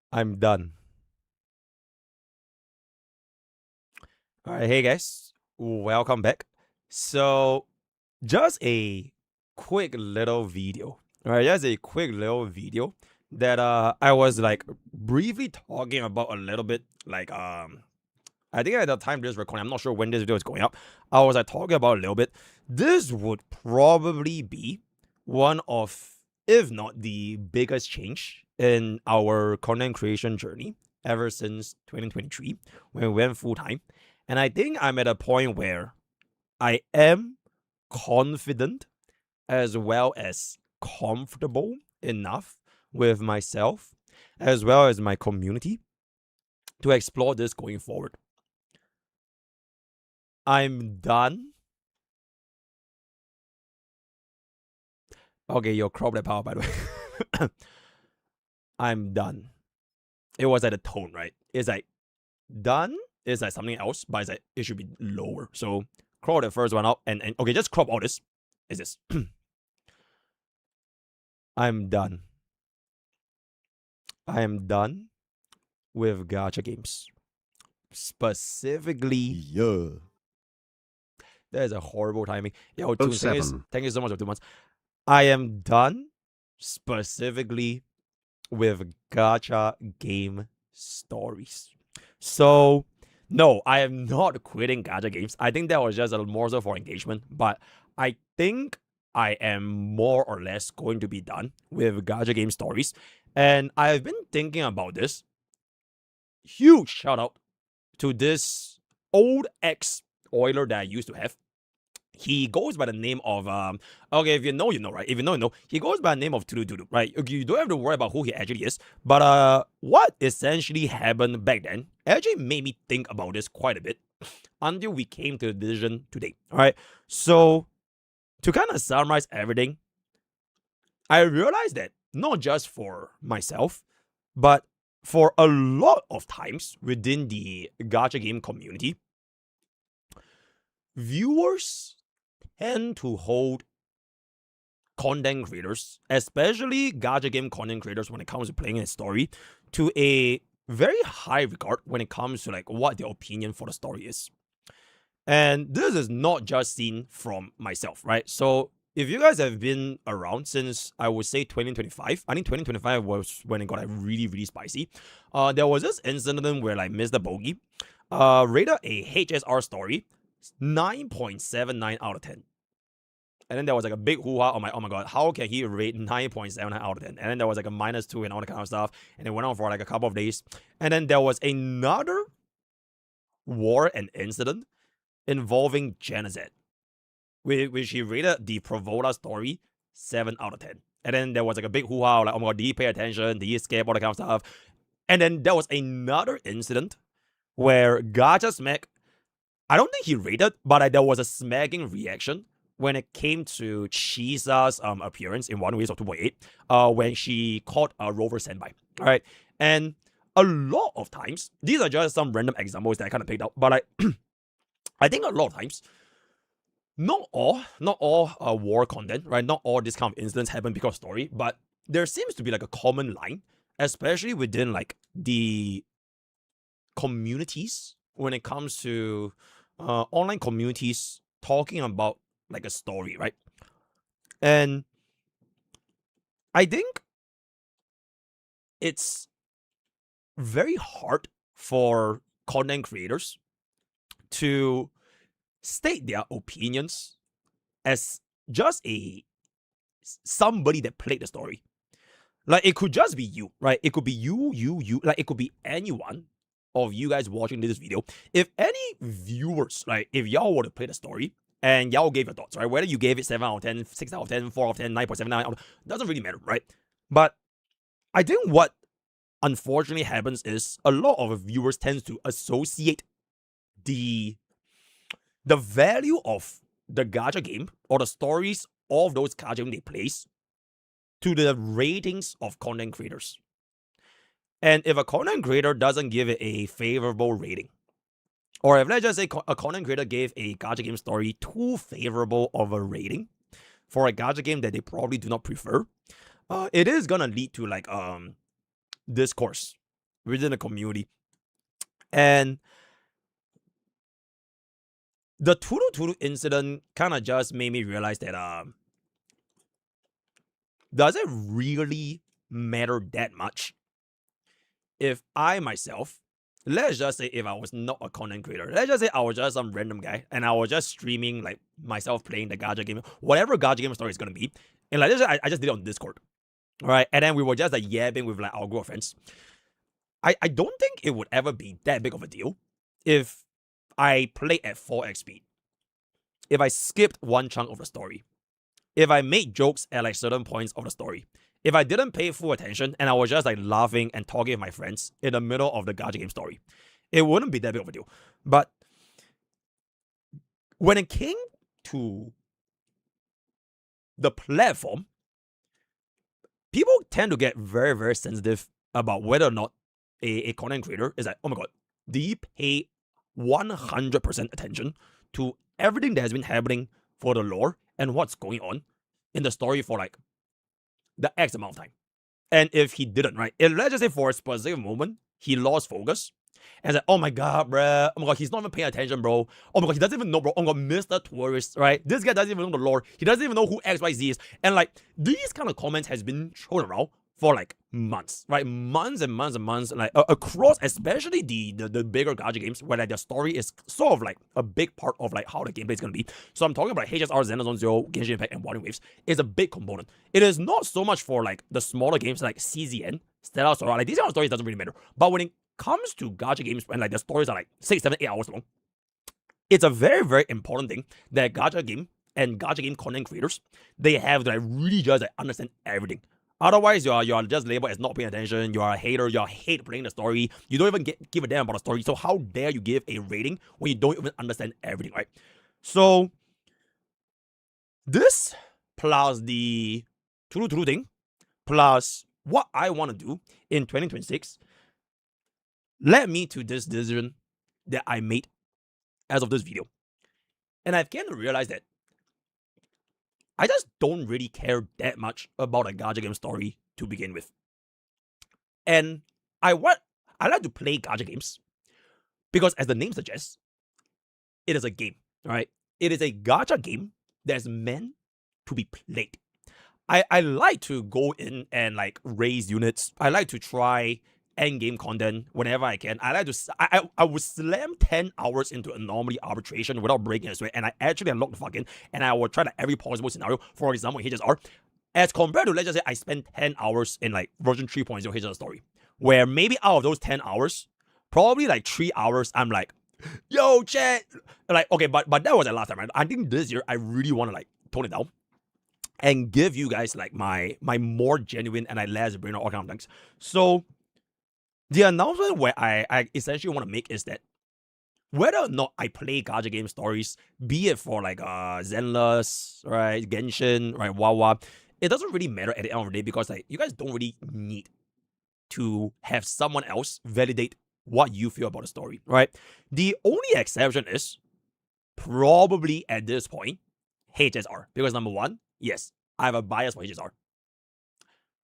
I'm done. Alright, hey guys. Welcome back. So, just a quick little video. Alright, just a quick little video that I was like briefly talking about a little bit. Like I think at the time this recording, I'm not sure when this video is going up. I was like talking about a little bit. This would probably be one of, if not the biggest change in our content creation journey ever since 2023 when we went full time. And I think I'm at a point where I am confident as well as comfortable enough with myself as well as my community to explore this going forward. I'm done. Okay, you're crop that power, by the way. I'm done. It was at a tone, right? It's like done is like something else, but it's like it should be lower. So crop the first one up and okay, just crop all this. Is this? I'm done. I am done with gacha games. Specifically, Yeah. that is a horrible timing. Yo, Oh, thank you so much for 2 months. I am done specifically with gacha game stories. So, no, I am not quitting gacha games. I think that was just a more so for engagement. But I think I am more or less going to be done with gacha game stories. And I've been thinking about this. Huge shout out to this old ex-Oiler that I used to have. He goes by the name of okay, if you know, you know, right? If you know, you know. He goes by the name of Tudu, right? You don't have to worry about who he actually is. But what essentially happened back then actually made me think about this quite a bit until we came to the decision today. All right. So to kind of summarize everything, I realized that not just for myself, but for a lot of times within the gacha game community, viewers tend to hold content creators, especially gacha game content creators when it comes to playing a story, to a very high regard when it comes to like what their opinion for the story is. And this is not just seen from myself, right? So if you guys have been around since, I would say 2025, I think 2025 was when it got like really, really spicy. There was this incident where like MrPokke rated a HSR story 9.79 out of 10. And then there was like a big hoo-ha. Oh my god, how can he rate 9.79 out of 10? And then there was like a -2 and all that kind of stuff. And it went on for like a couple of days. And then there was another war and incident involving Genocide, which he rated the Provola story 7 out of 10. And then there was like a big hoo-ha, like, oh my god, did he pay attention? Did he escape? All that kind of stuff. And then there was another incident where Gacha Smack, I don't think he rated, but like, there was a smacking reaction when it came to Chisa's appearance in One Piece of 2.8, when she caught a Rover Senpai. All right. And a lot of times, these are just some random examples that I kind of picked up, but like, I think a lot of times, not all war content, right? Not all this kind of incidents happen because of story, but there seems to be like a common line, especially within like the communities when it comes to online communities talking about like a story, right? And I think it's very hard for content creators to state their opinions as just somebody that played the story. Like, it could just be you, right? It could be you. Like, it could be anyone of you guys watching this video. If any viewers, like, if y'all were to play the story and y'all gave your thoughts, right? Whether you gave it 7 out of 10, 6 out of 10, 4 out of 10, 9.79, doesn't really matter, right? But I think what unfortunately happens is a lot of viewers tend to associate the value of the gacha game or the stories of those gacha games they place to the ratings of content creators. And if a content creator doesn't give it a favorable rating, or if let's just say a content creator gave a gacha game story too favorable of a rating for a gacha game that they probably do not prefer, it is gonna lead to like discourse within the community. And the Turu incident kind of just made me realize that does it really matter that much if I myself, let's just say if I was not a content creator, let's just say I was just some random guy and I was just streaming like myself playing the gacha game, whatever gacha game story is gonna be, and like I just did it on Discord, all right? And then we were just like yapping with like our girlfriends. I don't think it would ever be that big of a deal if I played at 4x speed. If I skipped one chunk of the story. If I made jokes at like certain points of the story. If I didn't pay full attention and I was just like laughing and talking with my friends in the middle of the gacha game story, it wouldn't be that big of a deal. But when it came to the platform, people tend to get very, very sensitive about whether or not a content creator is like, oh my god, do you pay 100% attention to everything that has been happening for the lore and what's going on in the story for like the X amount of time? And if he didn't, right? Let's just say for a specific moment, he lost focus. And it's like, oh my god, bruh. Oh my god, he's not even paying attention, bro. Oh my god, he doesn't even know, bro. Oh my god, Mr. Tourist, right? This guy doesn't even know the lore. He doesn't even know who XYZ is. And like, these kind of comments has been thrown around for like months, right? Months and months and months, like across, especially the bigger gacha games, where like the story is sort of like a big part of like how the gameplay is gonna be. So I'm talking about HSR, Xenosaga Zero, Genshin Impact, and Wandering Waves is a big component. It is not so much for like the smaller games like CZN, Stellar Sora, like these kind of stories doesn't really matter. But when it comes to gacha games when like the stories are like 6, 7, 8 hours long, it's a very, very important thing that gacha game and gacha game content creators, they have to like really just like understand everything. Otherwise, you're just labeled as not paying attention. You're a hater. You hate playing the story. You don't even give a damn about the story. So how dare you give a rating when you don't even understand everything, right? So this plus the Turu thing, plus what I want to do in 2026, led me to this decision that I made as of this video. And I've kind of realized that I just don't really care that much about a gacha game story to begin with. And I like to play gacha games because, as the name suggests, it is a game, right? It is a gacha game that's meant to be played. I like to go in and like raise units. I like to try end game content whenever I can. I like to I would slam 10 hours into anomaly arbitration without breaking a sweat, and I actually unlock the fucking, and I will try like every possible scenario. For example, HSR, as compared to, let's just say I spent 10 hours in like version 3.0 HSR story, where maybe out of those 10 hours, probably like 3 hours I'm like, yo chat, like okay, but that was the last time, right? I think this year I really want to like tone it down and give you guys like my more genuine and like less brain all kind of things. So the announcement where I essentially want to make is that whether or not I play gacha game stories, be it for like Zenless, right, Genshin, right, Wawa, it doesn't really matter at the end of the day, because like you guys don't really need to have someone else validate what you feel about the story, right? The only exception is probably at this point HSR, because number one, yes, I have a bias for HSR.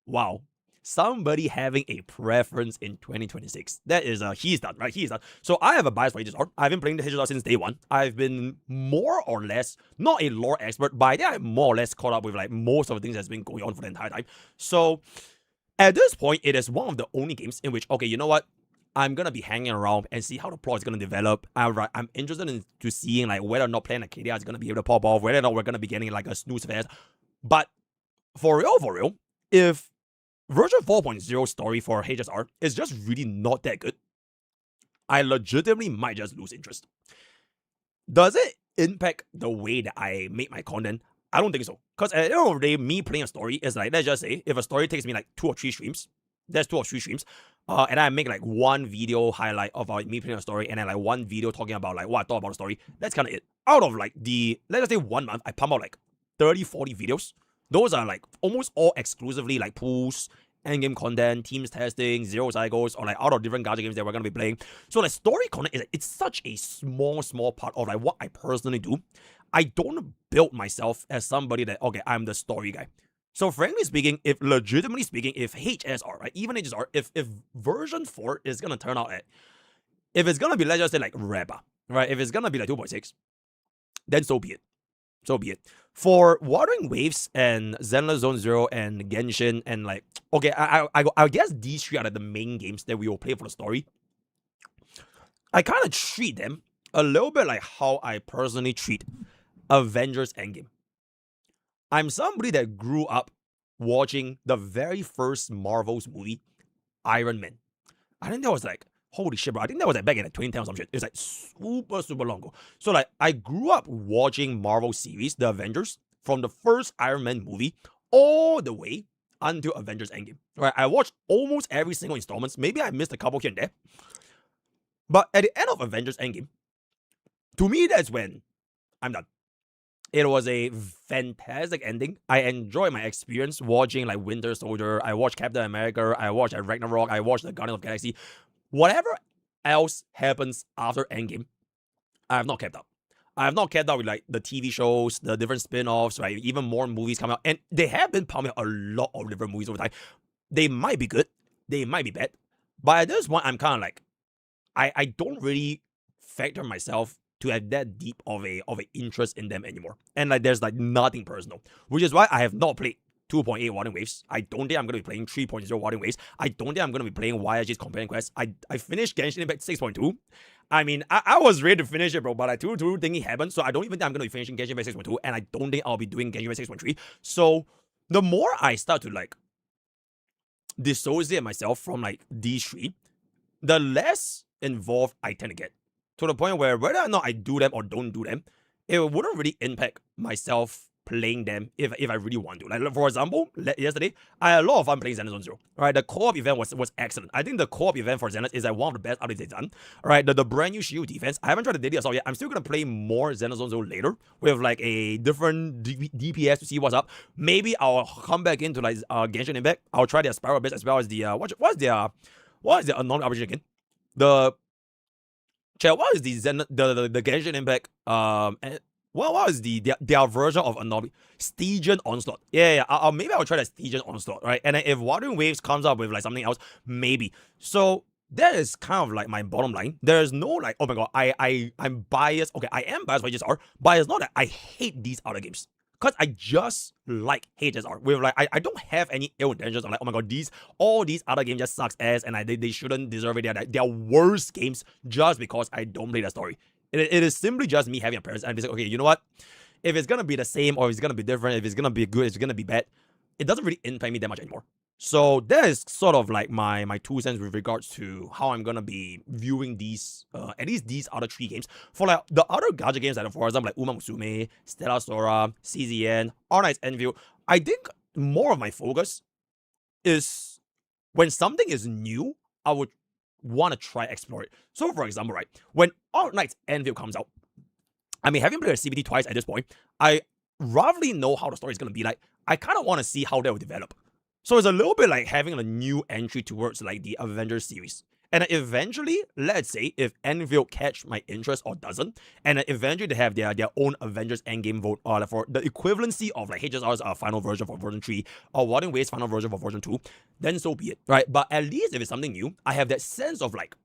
Wow. Somebody having a preference in 2026. That is, he's done, right? He's done. So I have a bias for HSR. I've been playing the HSR since day one. I've been more or less, not a lore expert, but I think I'm more or less caught up with like most of the things that's been going on for the entire time. So at this point, it is one of the only games in which, okay, you know what? I'm going to be hanging around and see how the plot is going to develop. I'm interested in to seeing like whether or not Planet Acadia is going to be able to pop off, whether or not we're going to be getting like a snooze fest. But for real, if version 4.0 story for HSR is just really not that good, I legitimately might just lose interest. Does it impact the way that I make my content? I don't think so. Because at the end of the day, me playing a story is like, let's just say, if a story takes me like 2 or 3 streams, that's 2 or 3 streams, and I make like one video highlight of me playing a story, and then like one video talking about like what I thought about the story, that's kind of it. Out of like let's just say 1 month, I pump out like 30, 40 videos. Those are like almost all exclusively like pools, endgame content, teams testing, zero cycles, or like out of different gacha games that we're gonna be playing. So like story content it's such a small part of like what I personally do. I don't build myself as somebody that, okay, I'm the story guy. So frankly speaking, if HSR, right, even HSR, if version 4 is gonna turn out if it's gonna be, let's just say like Reba, right, if it's gonna be like 2.6, then so be it. So be it. For Wandering Waves and Zenless Zone Zero and Genshin and like, okay, I guess these 3 are like the main games that we will play for the story. I kind of treat them a little bit like how I personally treat Avengers Endgame. I'm somebody that grew up watching the very first Marvel's movie, Iron Man. I think that was like, holy shit, bro. I think that was like back in like 2010 or some shit. It's like super, super long ago. So like, I grew up watching Marvel series, The Avengers, from the first Iron Man movie all the way until Avengers Endgame. Right? I watched almost every single installment. Maybe I missed a couple here and there. But at the end of Avengers Endgame, to me, that's when I'm done. It was a fantastic ending. I enjoyed my experience watching like Winter Soldier. I watched Captain America. I watched Ragnarok. I watched the Guardians of the Galaxy. Whatever else happens after Endgame, I have not kept up. I have not kept up with like the TV shows, the different spin-offs, right? Even more movies coming out. And they have been pumping out a lot of different movies over time. They might be good. They might be bad. But at this point, I'm kind of like, I don't really factor myself to have that deep of a interest in them anymore. And like there's like nothing personal. Which is why I have not played 2.8 Warding Waves. I don't think I'm going to be playing 3.0 Warding Waves. I don't think I'm going to be playing YIG's Companion Quest. I finished Genshin Impact 6.2. I mean, I was ready to finish it, bro, but like 2.2 thingy happened. So I don't even think I'm going to be finishing Genshin Impact 6.2. And I don't think I'll be doing Genshin Impact 6.3. So the more I start to like dissociate myself from like these three, the less involved I tend to get. To the point where whether or not I do them or don't do them, it wouldn't really impact myself playing them if I really want to. Like for example, yesterday, I had a lot of fun playing Zenless Zone Zero. Right, the co-op event was excellent. I think the co-op event for Zenless is like one of the best updates they've done. Alright, the brand new shield defense. I haven't tried the daily assault yet. I'm still gonna play more Zenless Zone Zero later with like a different DPS to see what's up. Maybe I'll come back into like Genshin Impact. I'll try their Spiral base as well as the what's their anomaly operation again? The what is the Genshin Impact what is their version of anomaly? Stygian Onslaught. Yeah. Maybe I'll try that Stygian Onslaught, right? And then if Wandering Waves comes up with like something else, maybe. So that is kind of like my bottom line. There's no like, oh my god, I'm biased. Okay, I am biased by HSR, but it's not that I hate these other games. Because I just like HSR. With like I don't have any ill intentions. I'm like, oh my god, all these other games just sucks ass and they shouldn't deserve it. They're worse games just because I don't play the story. It is simply just me having a parents and be like, okay, you know what? If it's gonna be the same or if it's gonna be different, if it's gonna be good, if it's gonna be bad, it doesn't really impact me that much anymore. So that is sort of like my 2 cents with regards to how I'm gonna be viewing these, at least these other 3 games. For like the other gacha games, like for example, like Uma Musume, Stella Sora, CZN, R9's Envil, I think more of my focus is when something is new, I would want to try explore it. So for example, right, when All Knight's Anvil comes out, I mean, having played a CBT twice at this point, I roughly know how the story is going to be like. I kind of want to see how that will develop. So it's a little bit like having a new entry towards like the Avengers series. And eventually, let's say if Anvil catch my interest or doesn't, and eventually they have their own Avengers Endgame vote for the equivalency of like HSR's final version for version 3 or Warding Waves final version for version 2, then so be it, right? But at least if it's something new, I have that sense of like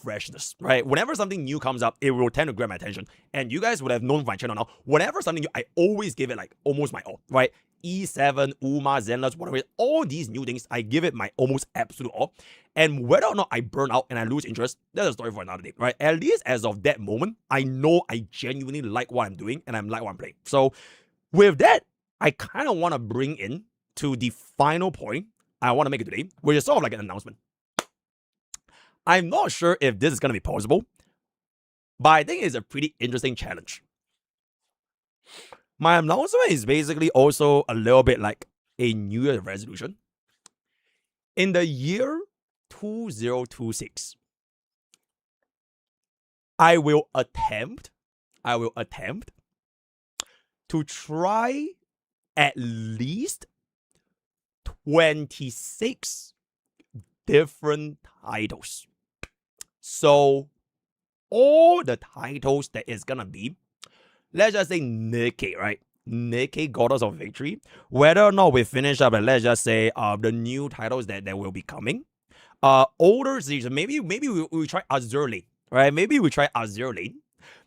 freshness, right? Whenever something new comes up, it will tend to grab my attention. And you guys would have known my channel now. Whenever something new, I always give it like almost my all, right? E7, Uma, Zenless, whatever, all these new things, I give it my almost absolute all. And whether or not I burn out and I lose interest, that's a story for another day, right? At least as of that moment, I know I genuinely like what I'm doing and I like what I'm playing. So with that, I kind of want to bring in to the final point I want to make it today, which is sort of like an announcement. I'm not sure if this is going to be possible, but I think it's a pretty interesting challenge. My announcement is basically also a little bit like a New Year's resolution. In the year 2026, I will attempt to try at least 26 different titles. So all the titles that is gonna be, let's just say Nikkei, right? Nikkei Goddess of Victory. Whether or not we finish up, and let's just say the new titles that will be coming. Older series, maybe we try Azure Lane, right? Maybe we try Azure Lane.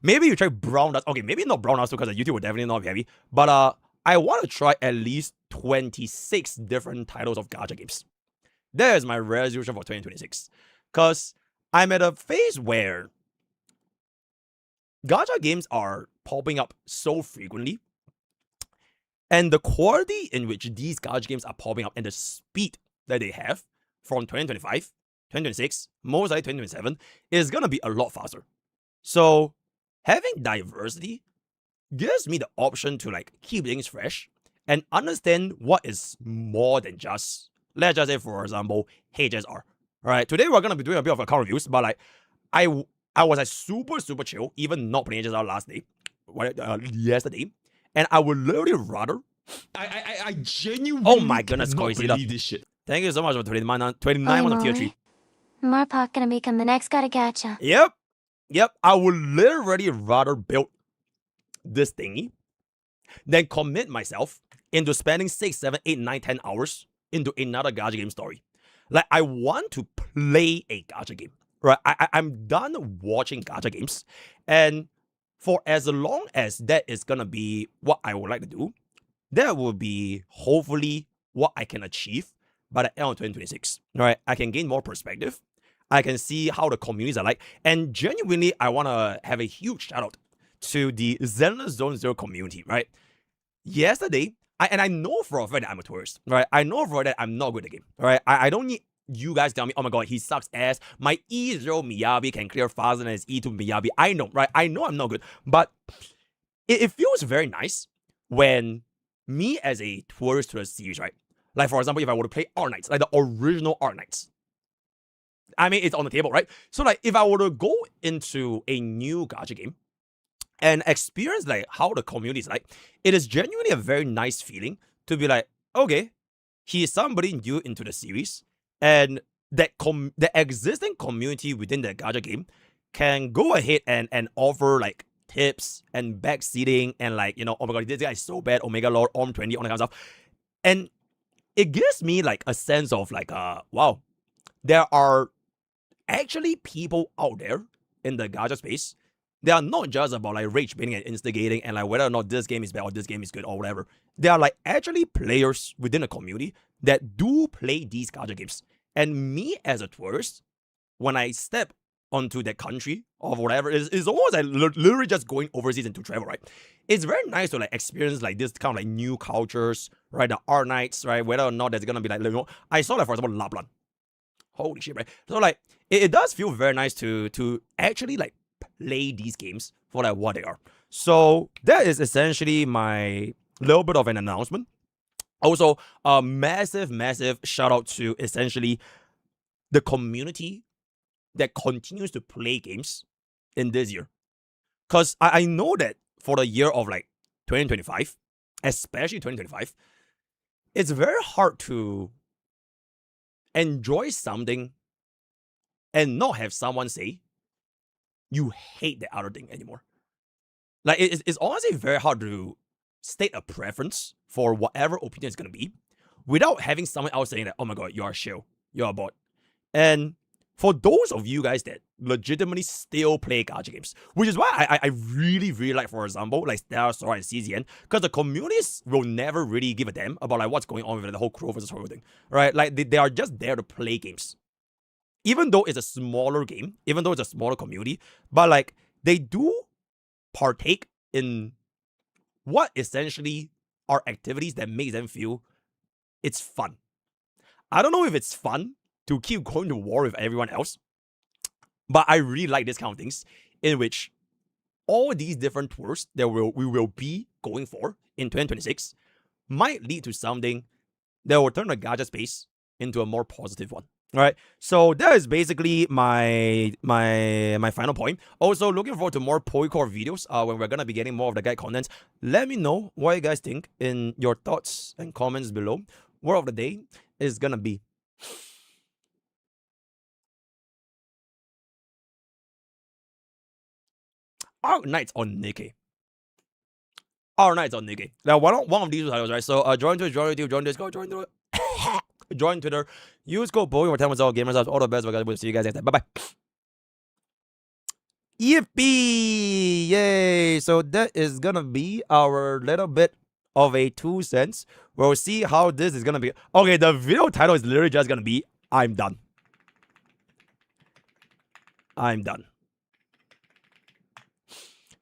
Maybe we try Brown Dust. Okay, maybe not Brown Dust because the YouTube will definitely not be heavy. But I want to try at least 26 different titles of gacha games. That is my resolution for 2026. Because I'm at a phase where gacha games are popping up so frequently. And the quality in which these gacha games are popping up and the speed that they have from 2025, 2026, most likely 2027, is gonna be a lot faster. So having diversity gives me the option to like keep things fresh and understand what is more than just, let's just say for example, HSR. Alright, today we're gonna be doing a bit of account reviews, but like I was like super chill, even not playing HSR last day, yesterday, and I would literally rather. I genuinely Oh my goodness, cannot Koizida. believe this shit. Thank you so much for 29 on the tier 3. MrPokke gonna become the next Gacha. Yep. I would literally rather build this thingy than commit myself into spending 6, 7, 8, 9, 10 hours into another gacha game story. Like, I want to play a gacha game, right? I'm done watching gacha games, and for as long as that is gonna be what I would like to do, that will be hopefully what I can achieve by the end of 2026, right? I can gain more perspective. I can see how the communities are like, and genuinely, I want to have a huge shout out to the Zenless Zone Zero community, right? Yesterday, I know for a fact that I'm a tourist, right? I know for a fact that I'm not good at the game, right? I don't need you guys tell me, oh my god, he sucks ass. My E0 Miyabi can clear faster than his E2 Miyabi. I know, right? I know I'm not good, but it feels very nice when me as a tourist to the series, right? Like, for example, if I were to play Arknights, like the original Arknights, I mean, it's on the table, right? So, like, if I were to go into a new gacha game and experience, like, how the community is like, it is genuinely a very nice feeling to be like, okay, he is somebody new into the series, and that the existing community within the gacha game can go ahead and offer, like, tips and backseating and, like, you know, oh my god, this guy is so bad, Omega Lord, Orm 20, all that kind of stuff. And it gives me, like, a sense of, like, wow, there are actually people out there in the gacha space. They are not just about like rage baiting and instigating and like whether or not this game is bad or this game is good or whatever. They are like actually players within the community that do play these gacha games. And me as a tourist, when I step onto that country or whatever, it's almost like literally just going overseas into travel, right? It's very nice to like experience like this kind of like new cultures, right? The Arknights, right? Whether or not there's gonna be like, you know, I saw like for example Laplan. Holy shit, right? So like it does feel very nice to actually like play these games for like what they are. So that is essentially my little bit of an announcement. Also, a massive shout out to essentially the community that continues to play games in this year. Because I know that for the year of like 2025, especially 2025, it's very hard to enjoy something and not have someone say you hate the other thing anymore. Like, it's honestly very hard to state a preference for whatever opinion is going to be without having someone else saying that, oh my god, you're a shill, you're a bot. And for those of you guys that legitimately still play gacha games, which is why I really like, for example, like Stellar Sora and CZN, because the communities will never really give a damn about like what's going on with the whole Crow versus Horror thing, right? Like, they are just there to play games. Even though it's a smaller game, even though it's a smaller community, but like, they do partake in what essentially are activities that make them feel it's fun. I don't know if it's fun to keep going to war with everyone else, but I really like this kind of things in which all these different tours that we will be going for in 2026 might lead to something that will turn the gacha space into a more positive one. All right, so that is basically my final point. Also, looking forward to more Pokecore videos when we're gonna be getting more of the guide content. Let me know what you guys think in your thoughts and comments below. Word of the day is gonna be Arknights on Nikkei. Arknights on Nikkei. Now, one of these titles, right? So, join Discord, join Twitter. Join Twitter, use code BOWING for 10% gamers. All the best. We'll see you guys next time. Bye bye. Yippee! Yay! So that is gonna be our little bit of a 2 cents. We'll see how this is gonna be. Okay, the video title is literally just gonna be I'm done. I'm done.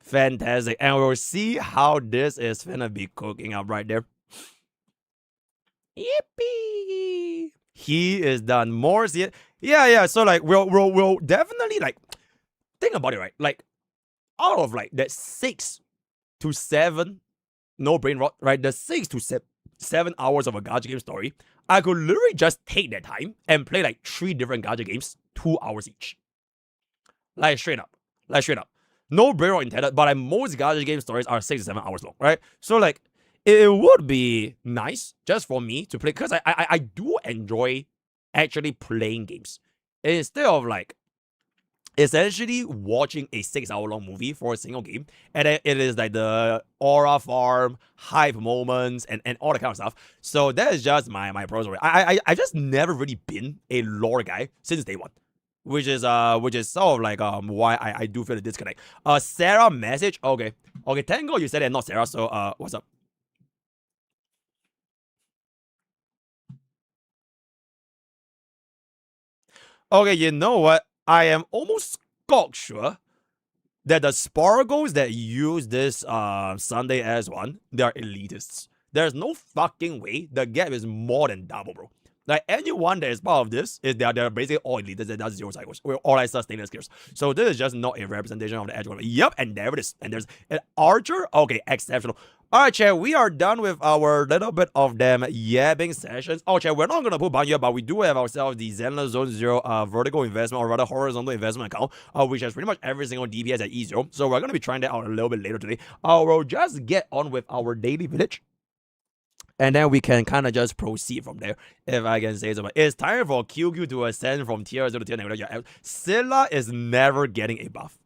Fantastic. And we'll see how this is gonna be cooking up right there. Yippee! He is done. More yeah. So like we'll definitely like think about it, right? Like out of like that 6 to 7 no brain rot, right? The 6 to 7 hours of a gacha game story, I could literally just take that time and play like 3 different gacha games, 2 hours each. Like straight up. No brain rot intended, but like most gacha game stories are 6 to 7 hours long, right? So like it would be nice just for me to play, because I do enjoy actually playing games instead of like essentially watching a 6-hour long movie for a single game, and then it is like the aura farm, hype moments, and all that kind of stuff. So that is just my pros. I just never really been a lore guy since day one, which is sort of like why I do feel the disconnect. Sarah message. Okay, thank God you said that, not Sarah. So what's up? Okay, you know what? I am almost sure that the Spargles that use this Sunday as one, they are elitists. There's no fucking way the gap is more than double, bro. Like anyone that is part of this is they're basically all elitists that does 0 cycles or all like sustainable skills. So this is just not a representation of the edge one. Yep, and there it is. And there's an Archer. Okay, exceptional. Alright, chat, we are done with our little bit of them yabbing sessions. Oh, chat, we're not gonna put Ban here, but we do have ourselves the Zenless Zone 0 vertical investment, or rather horizontal investment account, which has pretty much every single DPS at E0. So we're gonna be trying that out a little bit later today. We'll just get on with our daily village, and then we can kind of just proceed from there, if I can say so. It's time for QQ to ascend from tier 0 to tier negative. Scylla is never getting a buff.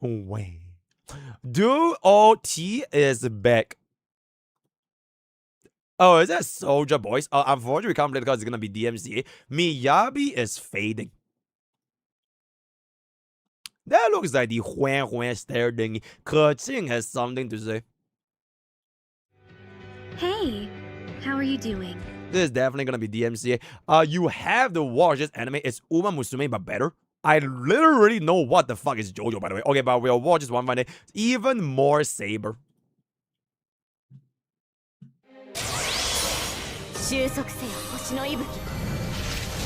Wait. Duo OT is back. Oh, is that Soldier Boys? Unfortunately, we can't play because it's gonna be DMCA. Miyabi is fading. That looks like the Huan Huan stare thingy. Ke has something to say. Hey, how are you doing? This is definitely gonna be DMCA. You have to watch this anime. It's Uma Musume, but better. I literally know what the fuck is JoJo, by the way. Okay, but we'll watch this one Friday. Even more Saber. 収束せよ星の息吹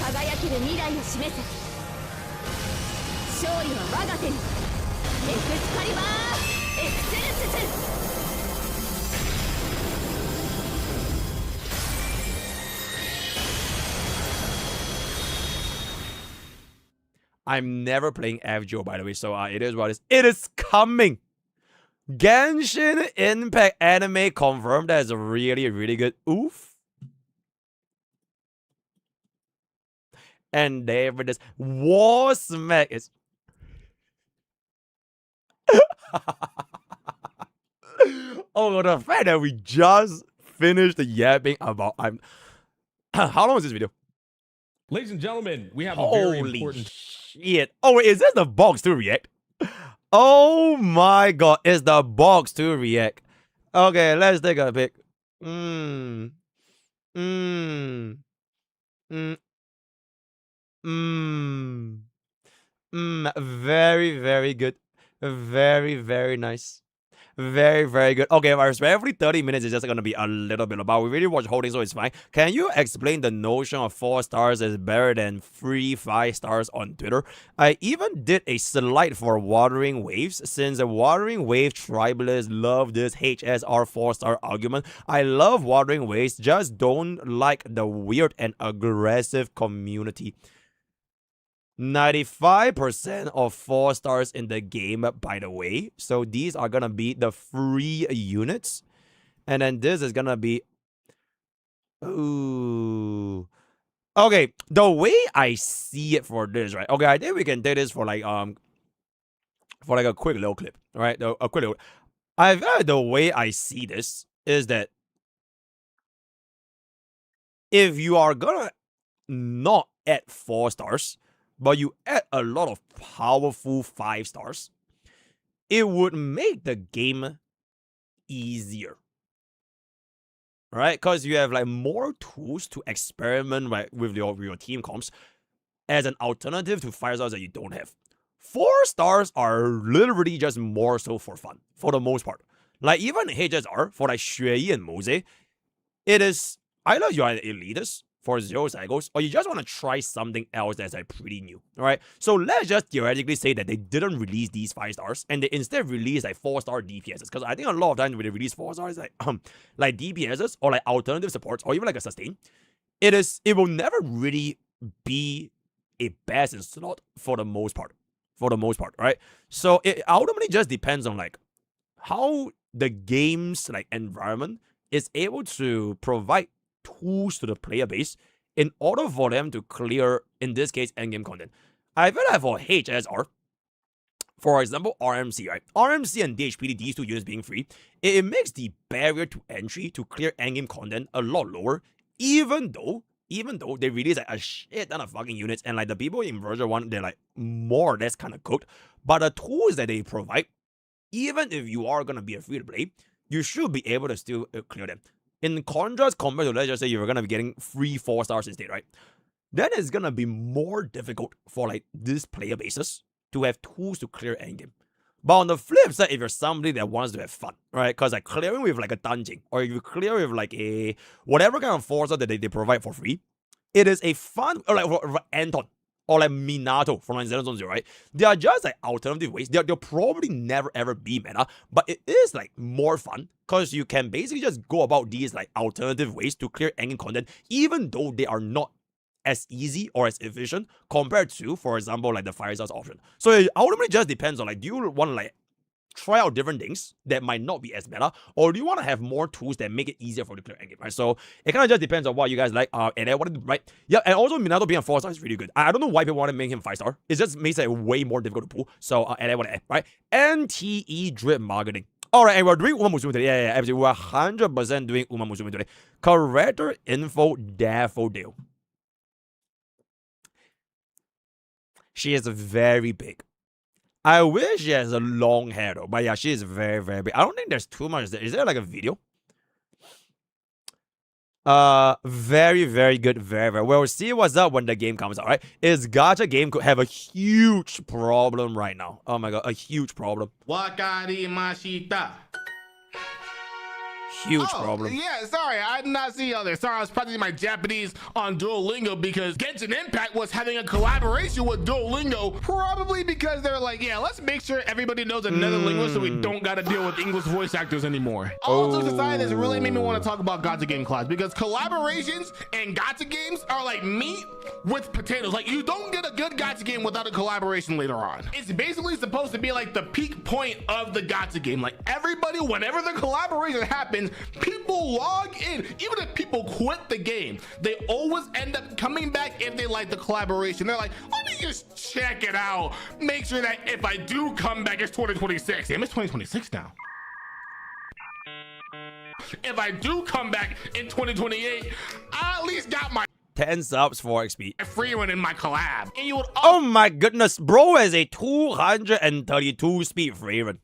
輝ける未来を示せ勝利は我が手にエクスカリバーエクセレンス I'm never playing FGO, by the way, so it is what it is. It is coming! Genshin Impact anime confirmed. That is really, really good. Oof. And there it is. War Smack is... Oh, the fact that we just finished the yapping about... How long is this video? Ladies and gentlemen, we have a very Holy important... shit. Oh, wait, is this the box to react? Oh my god, it's the box to react. Okay, let's take a pic. Very, very good. Very, very nice. Very, very good. Okay, respectfully, 30 minutes is just gonna be a little bit about. We really watch holding, so it's fine. Can you explain the notion of 4 stars is better than 5 stars on Twitter? I even did a slide for Watering Waves, since the Watering Wave tribalists love this HSR 4-star argument. I love Watering Waves, just don't like the weird and aggressive community. 95% of 4 stars in the game, by the way. So these are gonna be the free units. And then this is gonna be... Ooh. Okay, the way I see it for this, right? Okay, I think we can take this for like a quick little clip, right? A quick little... I feel like the way I see this is that if you are gonna not add 4 stars, but you add a lot of powerful 5 stars, it would make the game easier. Right? Because you have like more tools to experiment, right, with your team comps as an alternative to 5 stars that you don't have. 4 stars are literally just more so for fun, for the most part. Like even HSR for like Xueyi and Mose, it is either you are an elitist for zero cycles, or you just want to try something else that's like pretty new. Alright. So let's just theoretically say that they didn't release these 5 stars and they instead released like 4-star DPSs. Because I think a lot of times when they release 4 stars, like DPSs or like alternative supports or even like a sustain, it will never really be a best in slot for the most part. Right? So it ultimately just depends on like how the game's like environment is able to provide tools to the player base in order for them to clear, in this case, endgame content. I feel like for HSR, for example, RMC, right? RMC and DHPD, these 2 units being free, it makes the barrier to entry to clear endgame content a lot lower, even though they release like a shit ton of fucking units and like the people in version 1, they're like more or less kind of cooked. But the tools that they provide, even if you are going to be a free-to-play, you should be able to still clear them. In contrast, compared to, let's just say you're going to be getting free 4 stars instead, right? Then it's going to be more difficult for like this player bases to have tools to clear endgame. But on the flip side, if you're somebody that wants to have fun, right? Because like clearing with like a dungeon, or if you clear with like a whatever kind of 4 star that they provide for free, it is a fun, or like for Anton, or like Minato from like 000, right? They are just like alternative ways. They'll probably never ever be meta, but it is like more fun because you can basically just go about these like alternative ways to clear endgame content, even though they are not as easy or as efficient compared to, for example, like the 5 stars option. So it ultimately just depends on like, do you want to like try out different things that might not be as meta, or do you want to have more tools that make it easier for you to clear endgame, right? So it kind of just depends on what you guys like. And then right? Yeah, and also Minato being a 4 star is really good. I don't know why people want to make him 5 star. It just makes it way more difficult to pull. So and then what, right? NTE drip marketing. Alright, and we're doing Uma Musume today. Yeah, absolutely. We're 100% doing Uma Musume today. Character info daffodil. She is very big. I wish she has a long hair though, but yeah, she is very, very big. I don't think there's too much there. Is there like a video? Very, very good. Very, very. We'll see what's up when the game comes out, right? Is gacha game could have a huge problem right now. Oh my god, a huge problem. Wakarimashita. Huge problem. Yeah, sorry, I did not see others. Sorry, I was practicing my Japanese on Duolingo because Genshin Impact was having a collaboration with Duolingo, probably because they're like, yeah, let's make sure everybody knows another linguist so we don't got to deal with English voice actors anymore. All jokes aside, this really made me want to talk about gacha game class because collaborations and gacha games are like meat with potatoes. Like, you don't get a good gacha game without a collaboration later on. It's basically supposed to be like the peak point of the gacha game. Like, everybody, whenever the collaboration happens, people log in. Even if people quit the game, they always end up coming back if they like the collaboration. They're like, let me just check it out, make sure that if I do come back, it's 2026. Damn, it's 2026 now. If I do come back in 2028, I at least got my 10 subs for XP. free one in my collab. And you would Oh my goodness, bro has a 232 speed free run.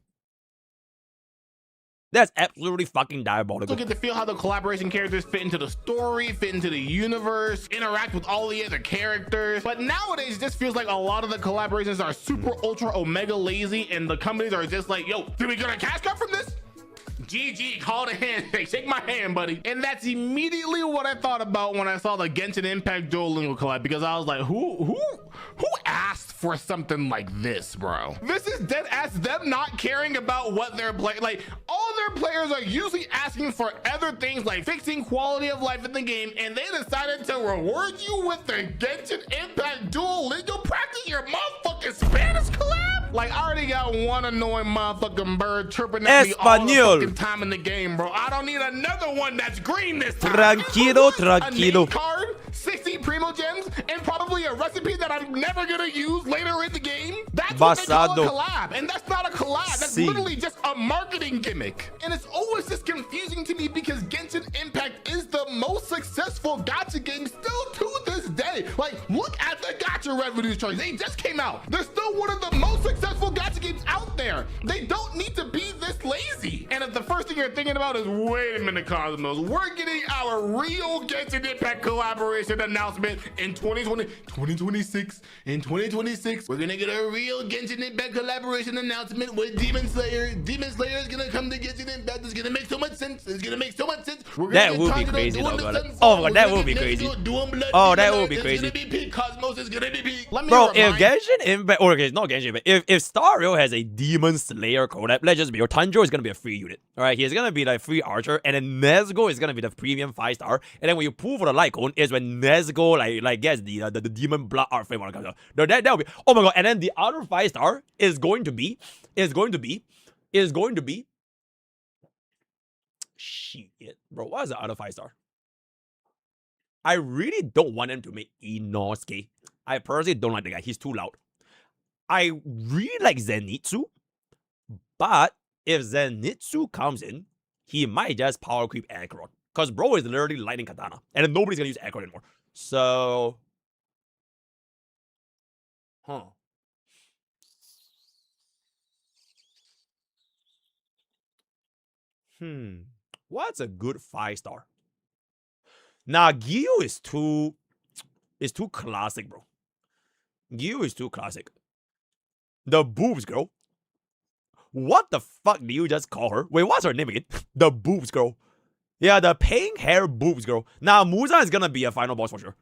That's absolutely fucking diabolical. also get to feel how the collaboration characters fit into the story, fit into the universe, interact with all the other characters. But nowadays, it just feels like a lot of the collaborations are super ultra omega lazy, and the companies are just like, yo, did we get a cash cut from this? GG, call the handshake, shake my hand, buddy. And that's immediately what I thought about when I saw the Genshin Impact Duolingo collab, because I was like, who asked for something like this, bro? This is dead ass them not caring about what they're playing. Like, all their players are usually asking for other things like fixing quality of life in the game, and they decided to reward you with the Genshin Impact Duolingo. Practice your motherfucking Spanish collab. Like, I already got one annoying motherfucking bird chirping at me all the fucking time in the game, bro. I don't need another one that's green this time. Tranquilo, A name tranquilo. card, 60 primo gems, and probably a recipe that I'm never gonna use later in the game. That's what they call a collab, and that's not a collab. That's literally just a marketing gimmick. And it's always just confusing to me because Genshin Impact is the most successful gacha game still to this day. Like, look at the gacha revenue charts. They just came out. They're still one of the most successful gacha games out there. They don't need to be this lazy. And if the first thing you're thinking about is, wait a minute, Cosmos, we're getting our real Genshin Impact collaboration announcement in 2026. In 2026, we're gonna get a real Genshin Impact collaboration announcement with Demon Slayer. Demon Slayer is gonna come to Genshin Impact. It's gonna make so much sense. It's gonna make so much sense. That would be crazy, though, brother. Oh my god, that would be crazy. Oh, that would be crazy. It's gonna be peak. Cosmos is gonna be peak. Let me Bro, remind- if Genshin Impact, or okay, it's not Genshin Impact, if Star Rail has a Demon Slayer collab, let's just be, or Tanjiro is gonna be a free unit. Alright, he's gonna be like free archer, and then Nezuko is gonna be the premium 5-star, and then when you pull for the Lycone is when Nezuko like gets the demon blood art frame when it comes out. No, that would be, oh my god, and then the other 5-star is going to be shit, bro, what is the other 5-star? I really don't want him to make Inosuke. I personally don't like the guy. He's too loud. I really like Zenitsu, but if Zenitsu comes in, he might just power creep Acheron. Because bro is literally lightning katana. And then nobody's going to use Acheron anymore. So... Huh. What's a good 5-star? Nah, Gyu is too classic, bro. Gyu is too classic. The boobs girl. What the fuck do you just call her? Wait, what's her name again? The boobs girl. Yeah, the pink hair boobs girl. Now, Muzan is gonna be a final boss for sure.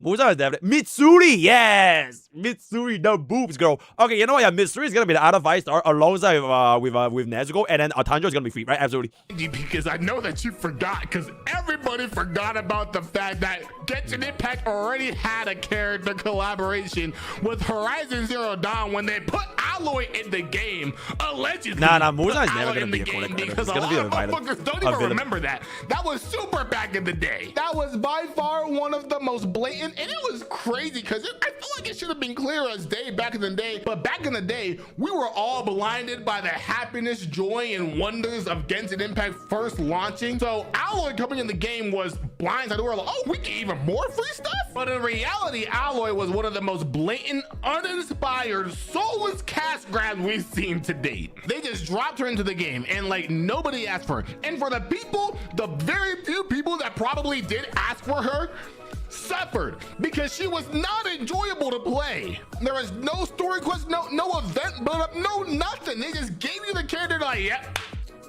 Muzan is definitely... Mitsuri, yes! Mitsuri, the boobs girl. Okay, you know what? Yeah, Mitsuri is gonna be the other 5-star alongside with Nezuko, and then Tanjiro is gonna be free, right? Absolutely. Because I know that you forgot, because everybody forgot about the fact that Genshin Impact already had a character collaboration with Horizon Zero Dawn when they put Alloy in the game. Allegedly. Nah, Muzan is never gonna be a collab. Because a lot of motherfuckers don't even remember that. That was super back in the day. That was by far one of the most blatant, and it was crazy because I feel like it should have been clear as day back in the day. But back in the day, we were all blinded by the happiness, joy, and wonders of Genshin Impact first launching. So Alloy coming in the game was blindsided. We were like, oh, we get even more free stuff? But in reality, Alloy was one of the most blatant, uninspired, soulless cash grabs we've seen to date. They just dropped her into the game and like nobody asked for her. And for the people, the very few people that probably did ask for her, suffered because she was not enjoyable to play. There was no story quest, no event build up, no nothing. They just gave you the character like, yep,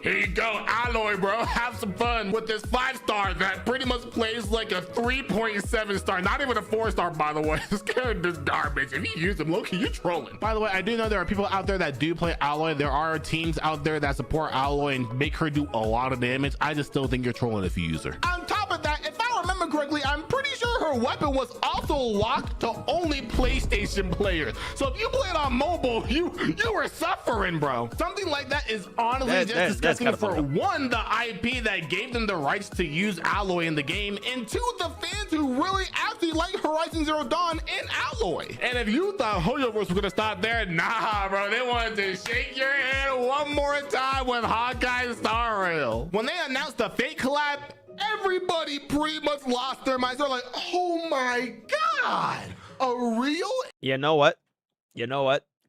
here you go, Alloy, bro. Have some fun with this 5-star that pretty much plays like a 3.7 star, not even a 4-star, by the way. This character's garbage. If you use him, low-key, you're trolling. By the way, I do know there are people out there that do play Alloy. There are teams out there that support Alloy and make her do a lot of damage. I just still think you're trolling if you use her. On top of that, if I remember correctly, I'm pretty sure her weapon was also locked to only PlayStation players. So if you played on mobile, you were suffering, bro. Something like that is honestly just disgusting. For one, the IP that gave them the rights to use Alloy in the game, and two, the fans who really actually like Horizon Zero Dawn and Alloy. And if you thought Hoyoverse was gonna stop there, nah, bro, they wanted to shake your head one more time with Hawkeye Star Rail. When they announced the Fate collab, everybody pretty much lost their minds. They're like, oh my god, a real? You know what?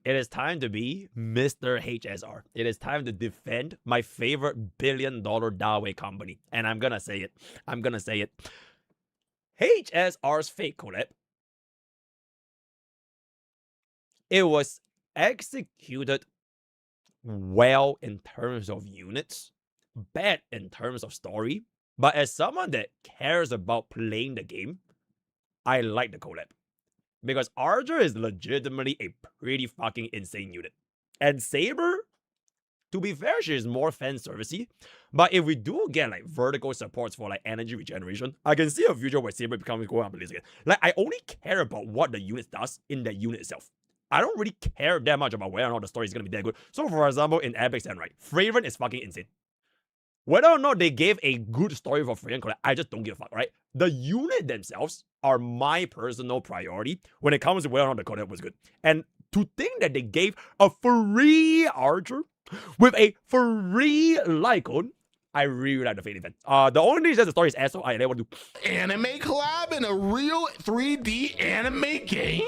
It is time to be Mr. HSR. It is time to defend my favorite billion-dollar Dawei company. And I'm gonna say it. HSR's Fate collab. It was executed well in terms of units, bad in terms of story. But as someone that cares about playing the game, I like the collab. Because Archer is legitimately a pretty fucking insane unit. And Saber, to be fair, she is more fan servicey. But if we do get like vertical supports for like energy regeneration, I can see a future where Saber becomes going up again. Like, I only care about what the unit does in that unit itself. I don't really care that much about whether or not the story is going to be that good. So for example, in Epic and right, Fraven is fucking insane. Whether or not they gave a good story for Fraven, I just don't give a fuck, right? The unit themselves are my personal priority when it comes to whether or not the collab was good. And to think that they gave a free Archer with a free Lycone, I really like the Fate event. The only thing is that the story is asshole. I never do. Anime collab in a real 3D anime game?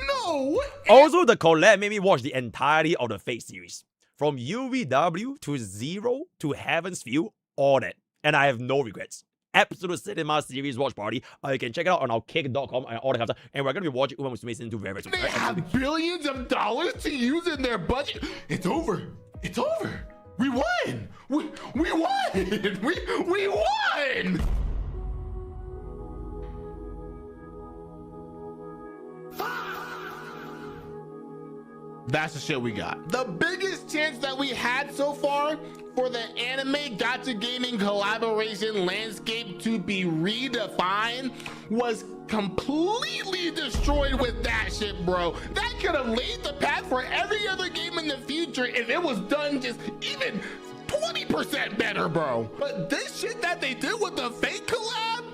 No. Also, the collab made me watch the entirety of the Fate series. from UVW to Zero to Heaven's View, all that. And I have no regrets. Absolute cinema series watch party. You can check it out on our kick.com and all that kind of stuff. And we're going to be watching Uma Musume Season 2 very soon. They have billions of dollars to use in their budget. It's over. It's over. We won. We won. We won. That's the shit we got. The biggest chance that we had so far for the anime gacha gaming collaboration landscape to be redefined was completely destroyed with that shit, bro. That could have laid the path for every other game in the future if it was done just even 20% better, bro. But this shit that they did with the fake collab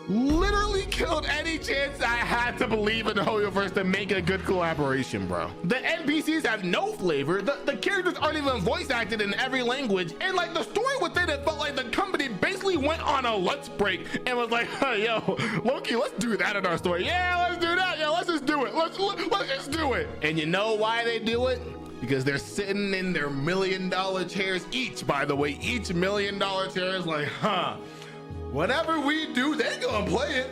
literally killed any chance I had to believe in the Hoyoverse to make a good collaboration, bro. The NPCs have no flavor. The characters aren't even voice acted in every language. And like the story within it felt like the company basically went on a lunch break and was like, hey, yo, Loki, let's do that in our story. Yeah, let's do that. Yeah, let's just do it. Let's just do it. And you know why they do it? Because they're sitting in their $1 million chairs each, by the way. Each $1 million chair is like, huh. Whatever we do, they gonna play it.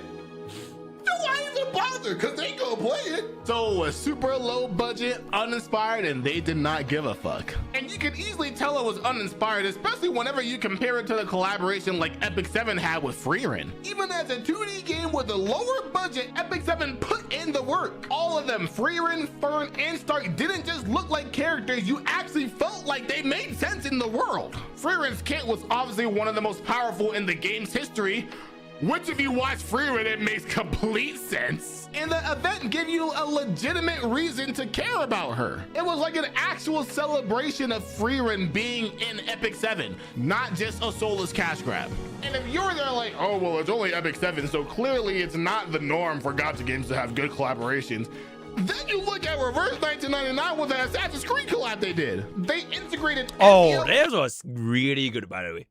So why even bother? Cause they gonna play it. So it was super low budget, uninspired, and they did not give a fuck. And you can easily tell it was uninspired, especially whenever you compare it to the collaboration like Epic 7 had with Freerin. Even as a 2D game with a lower budget, Epic 7 put in the work. All of them, Freerin, Fern, and Stark, didn't just look like characters. You actually felt like they made sense in the world. Freerin's kit was obviously one of the most powerful in the game's history, which if you watch Freerin, it makes complete sense. And the event gave you a legitimate reason to care about her. It was like an actual celebration of Freerin being in Epic 7, not just a soulless cash grab. And if you're there like, oh, well, it's only Epic 7, so clearly it's not the norm for gacha games to have good collaborations, then you look at Reverse 1999 with the Assassin's Creed collab they did. They integrated. Oh, this was really good, by the way.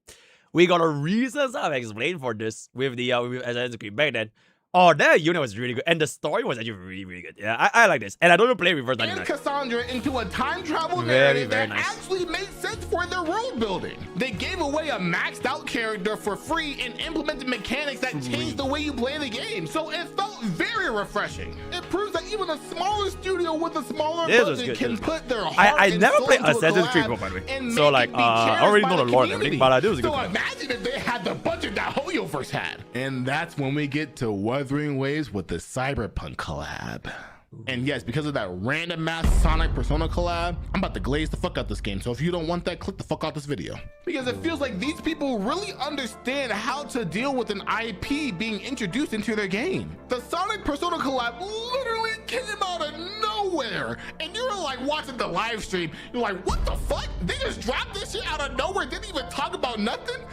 We got a reasons I've explained for this with the with Assassin's Creed back then. Oh, that unit was really good, and the story was actually really, really good. Yeah, I like this, and I don't even play Reverse 99. And Cassandra into a time travel narrative that actually made sense for their world building. They gave away a maxed out character for free and implemented mechanics that changed the way you play the game. So it felt very refreshing. It proves that even a smaller studio with a smaller budget can put their heart I and never soul played into a Assassin's Creed, collab by the way. and So make like, it be I cherished already by know the lore and everything, but this was a good So collab. imagine if they had the budget that Hoyoverse had. And that's when we get to Wuthering Waves with the Cyberpunk collab. And yes, because of that random ass Sonic Persona collab, I'm about to glaze the fuck out this game. So if you don't want that, click the fuck out this video. Because it feels like these people really understand how to deal with an IP being introduced into their game. The Sonic Persona collab literally came out of nowhere. And you're like watching the live stream, you're like, what the fuck? They just dropped this shit out of nowhere, didn't even talk about nothing?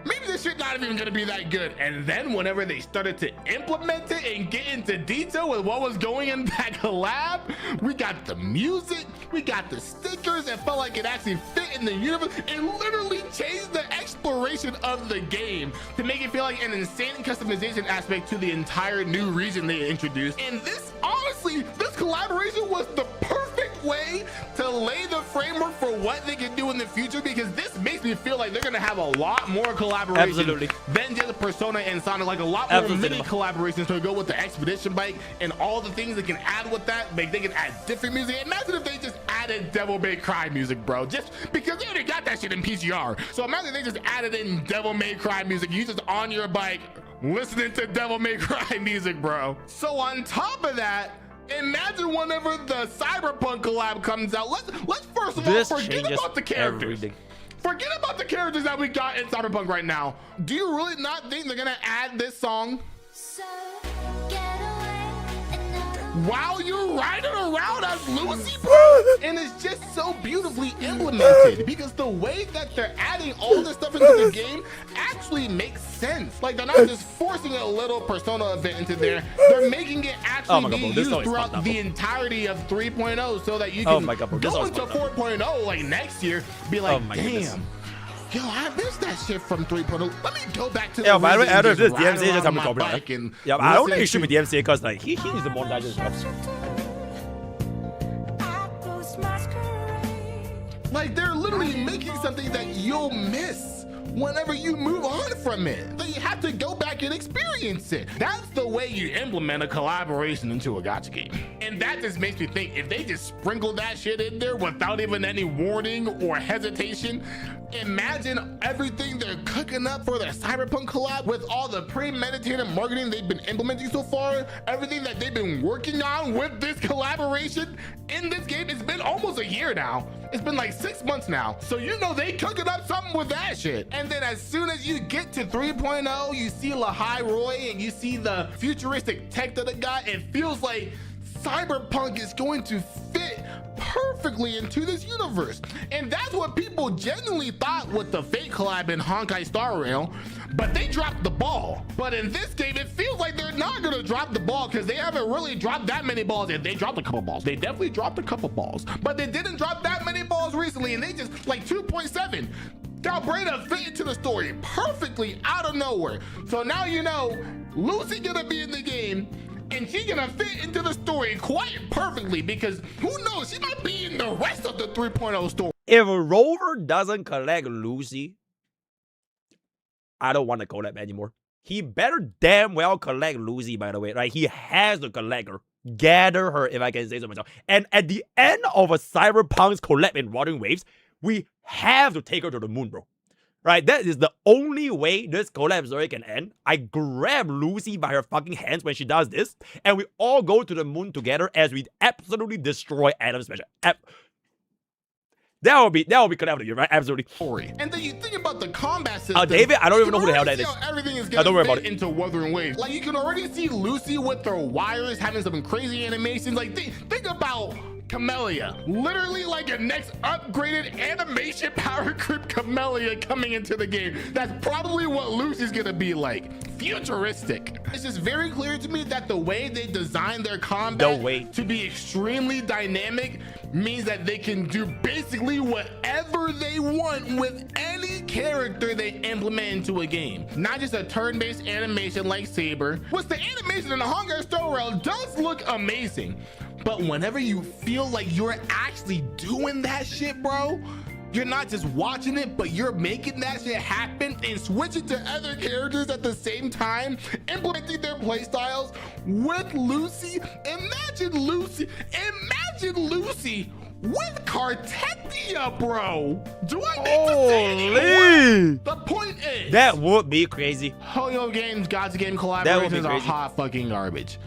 Maybe this shit not even gonna be that good. And then whenever they started to implement it and get into detail with what was going in that collab, we got the music, we got the stickers. It felt like it actually fit in the universe. It literally changed the exploration of the game to make it feel like an insane customization aspect to the entire new region they introduced. And this, honestly, this collaboration was the perfect way to lay the framework for what they can do in the future, because this makes me feel like they're gonna have a lot more collaboration than just Persona and Sonic, like a lot more mini collaborations to go with the expedition bike and all the things they can add with that. Like they can add different music. Imagine if they just added Devil May Cry music, bro, just because they already got that shit in PCR. So imagine they just added in Devil May Cry music. You just on your bike listening to Devil May Cry music, bro. So on top of that, imagine whenever the Cyberpunk collab comes out, let's first of all forget about the characters. Forget about the characters that we got in Cyberpunk right now. Do you really not think they're gonna add this song while you're riding around as Lucy, bro? And it's just so beautifully implemented, because the way that they're adding all this stuff into the game actually makes sense. Like, they're not just forcing a little Persona event into there. They're making it actually be used throughout the entirety of 3.0 so that you can go into 4.0 like next year, be like, damn. Yo, I missed that shit from 3.0. Let me go back to the by the way, I don't know if this ride DMCA just around having a my problem. bike and Yeah, I don't think it listen should be DMCA because like he needs to monetize his jobs. Like, they're literally making something that you'll miss whenever you move on from it. So you have to go back and experience it. That's the way you implement a collaboration into a gacha game. And that just makes me think, if they just sprinkle that shit in there without even any warning or hesitation, imagine everything they're cooking up for their Cyberpunk collab with all the premeditated marketing they've been implementing so far, everything that they've been working on with this collaboration in this game. It's been almost a year now. It's been like 6 months now. So you know they cooking up something with that shit. And then as soon as you get to 3.0, you see Lahai Roy and you see the futuristic tech that it got, it feels like Cyberpunk is going to fit perfectly into this universe. And that's what people genuinely thought with the Fate collab in Honkai Star Rail, but they dropped the ball. But in this game, it feels like they're not gonna drop the ball because they haven't really dropped that many balls. And they dropped a couple balls. They definitely dropped a couple balls, but they didn't drop that many balls recently. And they just like 2.7. Galbreda fit into the story perfectly out of nowhere. So now you know Lucy gonna be in the game, and she's gonna fit into the story quite perfectly, because who knows, she might be in the rest of the 3.0 story. If Rover doesn't collect Lucy, I don't want to collab anymore. He better damn well collect Lucy, by the way, right? He has to collect her. Gather her, if I can say so myself. And at the end of a Cyberpunk's collab in Wuthering Waves, we have to take her to the moon, bro. Right? That is the only way this collab story can end. I grab Lucy by her fucking hands when she does this, and we all go to the moon together as we absolutely destroy Adam's Special. That will be collaborative, right? Absolutely. And then you think about the combat system. David, I don't even know who the hell that is. Everything is don't worry about it. Into Wuthering Waves. Like, you can already see Lucy with her wires having some crazy animations. Like, think about Camellia, literally like a next upgraded animation power creep Camellia coming into the game. That's probably what Lucy's gonna be like. Futuristic. It's just very clear to me that the way they designed their combat to be extremely dynamic means that they can do basically whatever they want with any character they implement into a game. Not just a turn-based animation like Saber, which the animation in the Honkai Star Rail does look amazing. But whenever you feel like you're actually doing that shit, bro, you're not just watching it, but you're making that shit happen and switching to other characters at the same time, implementing their playstyles with Lucy. Imagine Lucy with Cartetia, bro. Do I need to say anything? The point is, that would be crazy. Hoyo Games, Gacha Game collaborations are hot fucking garbage.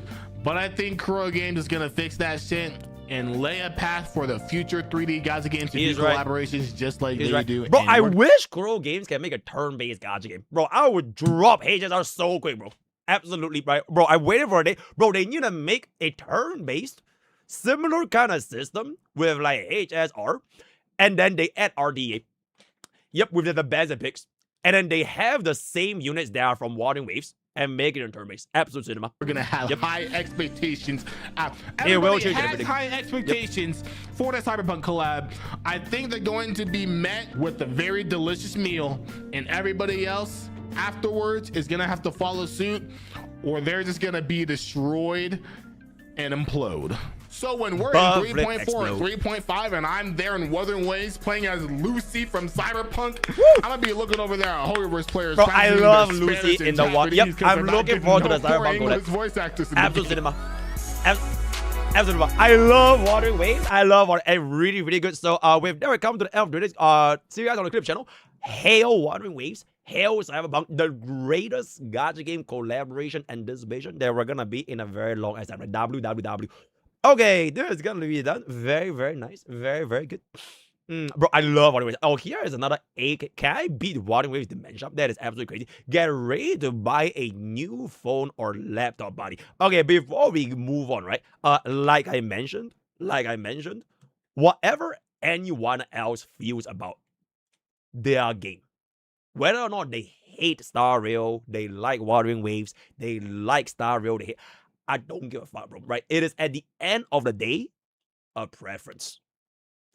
But I think Kuro Games is gonna fix that shit and lay a path for the future 3D Gacha games to do collaborations just like they do. Bro, I wish Kuro Games can make a turn-based Gacha game. Bro, I would drop HSR so quick, bro. Absolutely, right? Bro, I waited for a day. Bro, they need to make a turn-based, similar kind of system with like HSR, and then they add RDA. Yep, with the best and picks. And then they have the same units that are from Wuthering Waves and make it in turn-based. Absolute cinema. We're gonna have high expectations. Everybody has high expectations for the Cyberpunk collab. I think they're going to be met with a very delicious meal, and everybody else afterwards is gonna have to follow suit, or they're just gonna be destroyed and implode. So when we're in 3.4 and 3.5 and I'm there in Wuthering Waves playing as Lucy from Cyberpunk, I'm gonna be looking over there at Hoyoverse players. Bro, I love Lucy in the one. Yep, I'm looking forward to the Cyberpunk voice actors. Absolute cinema. Absolutely. I love Wuthering Waves. I love it. Really, really good. So we've never come to the end of today's series on the Clip channel. Hail Wuthering Waves. Hail Cyberpunk, the greatest gacha game collaboration anticipation that we're gonna be in a very long time. WWW. Okay, this is gonna be done. Very, very nice. Very, very good. Bro, I love Wuthering Waves. Oh, here is another 8K. Can I beat Wuthering Waves Dimension? That is absolutely crazy. Get ready to buy a new phone or laptop, buddy. Okay, before we move on, right? Like I mentioned, whatever anyone else feels about their game, whether or not they hate Star Rail, they like Wuthering Waves, they like Star Rail, they hate, I don't give a fuck, bro, right? It is at the end of the day a preference.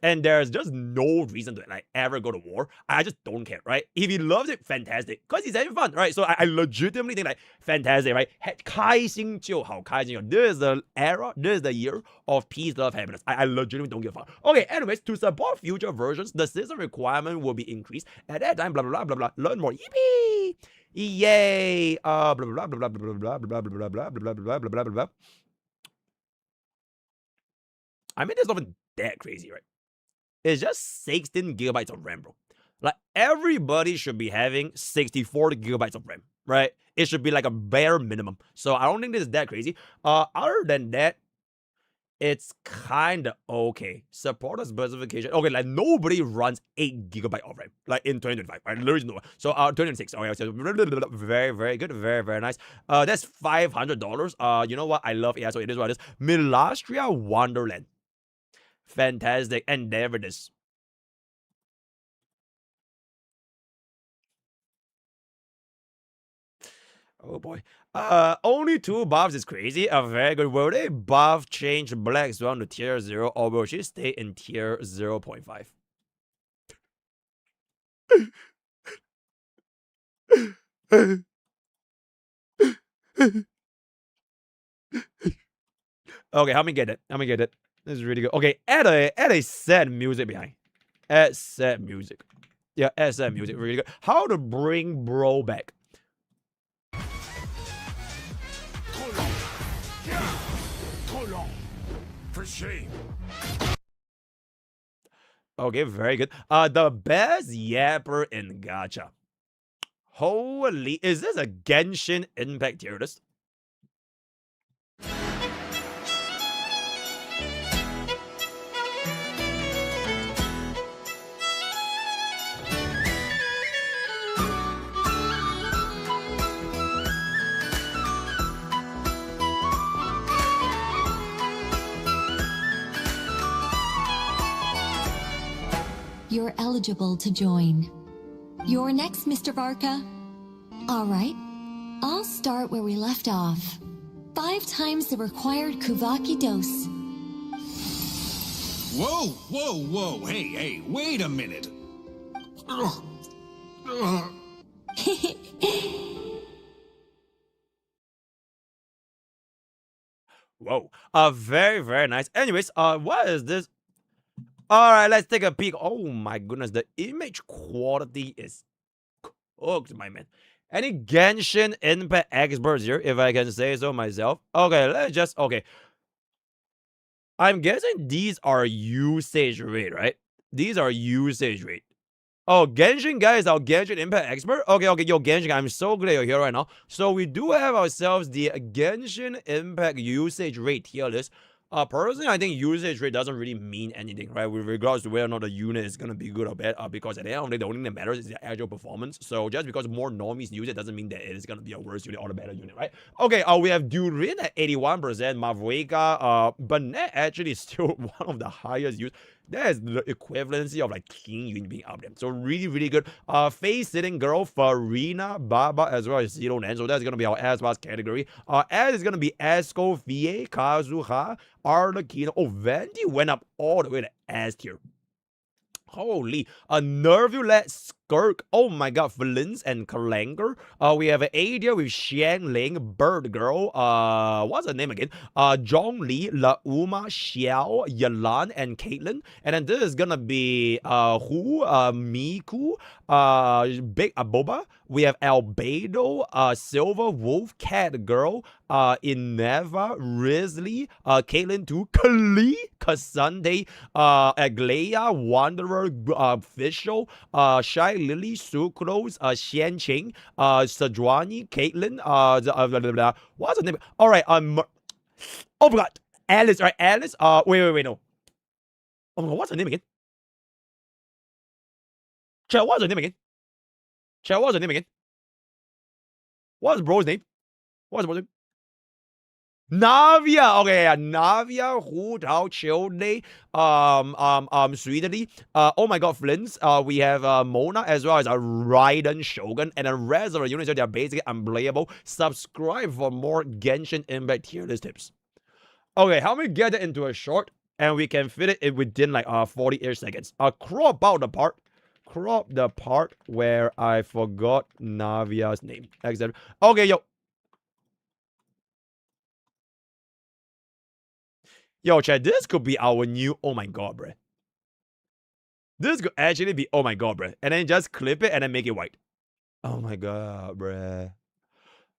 and there's just no reason to like ever go to war. I just don't care, right? If he loves it, fantastic, because he's having fun, right? So I legitimately think like fantastic, right? 开心就好，开心就好。This is the era, this is the year of peace, love, happiness. I legitimately don't give a fuck. Okay, anyways, to support future versions, the system requirement will be increased. At that time, blah blah blah blah blah. Learn more. Yippee! Yay! Blah blah blah blah blah blah blah blah blah blah blah blah blah blah blah blah. I mean, there's nothing that crazy, right? It's just 16 gigabytes of RAM, bro. Like, everybody should be having 64 gigabytes of RAM, right? It should be like a bare minimum. So I don't think this is that crazy. Other than that, it's kind of okay. Support a specification. Okay, like nobody runs 8 gigabyte of RAM, like in 2025. Right? Literally no one. So 2026. Okay, so very, very good. Very, very nice. That's $500. You know what? I love AI, so it is what it is. Milastria Wonderland. Fantastic. And there it is. Oh boy. Only 2 buffs is crazy. A very good. Will they buff change Black Swan to tier 0, or will she stay in tier 0.5? Okay, help me get it. Help me get it. This is really good. Okay, add a sad music behind. Add sad music. Yeah, add sad music. Really good. How to bring bro back. For shame. Okay, very good. The best yapper in gacha. Holy, is this a Genshin Impact tier list? You're eligible to join. You're next, MrPokke. All right, I'll start where we left off. 5 times the required Kuvaki dose. Whoa, whoa, whoa. Hey, wait a minute. Whoa. Very, very nice. Anyways, what is this? Alright, let's take a peek. Oh my goodness, the image quality is cooked, my man. Any Genshin Impact experts here, if I can say so myself? Okay, let's just, okay. I'm guessing these are usage rate, right? These are usage rate. Oh, Genshin guys, our Genshin Impact expert? Okay, yo, Genshin, I'm so glad you're here right now. So we do have ourselves the Genshin Impact usage rate tier list. Personally, I think usage rate doesn't really mean anything, right? With regards to whether or not the unit is going to be good or bad, because at the end of the day, the only thing that matters is the actual performance. So just because more normies use it doesn't mean that it is going to be a worse unit or a better unit, right? Okay, we have Durin at 81%, Mavreika, Banette actually is still one of the highest used. That is the equivalency of like King Yun being up there. So really, really good. Face sitting girl, Farina, Baba, as well as Zero Nan. So that's gonna be our S-Pass category. S is gonna be Esco, VA, Kazuha, Arlecchino. Oh, Vandy went up all the way to S tier. Holy, a Nervulette Skirk. Oh my god, Valence and Kalanger. We have an Adia with Xiang Ling, Bird Girl. What's her name again? Zhongli, La Uma, Xiao, Yalan, and Caitlyn. And then this is gonna be Miku, Big Aboba. We have Albedo, Silver Wolf, Cat Girl, Ineva, Risley, Caitlyn 2, Kali, Cassandre, Agleia, Wanderer, Official, Shy Lily, Sucrose, Xian Qing, Sajwani, Caitlyn, what's her name? Alright, oh my god, Alice, right? Alice, wait, no. Oh my god, what's her name again? Chat, what's her name again? Chat, what's her name again? What's bro's name? What's bro's name? Navia, okay, yeah, Navia, Hu Tao, Childe, Sweetly, oh my god, Flints, we have Mona as well as a Raiden Shogun, and the rest of the units, they are basically unplayable. Subscribe for more Genshin Impact tier list tips. Okay, how many get it into a short? and we can fit it in within like 40-ish seconds. Crop out the part. Crop the part where I forgot Navia's name. Etc. Okay, yo. Yo, chat, this could be our new, oh my god, bruh. This could actually be, oh my god, bruh. And then just clip it and then make it white. Oh my god, bruh.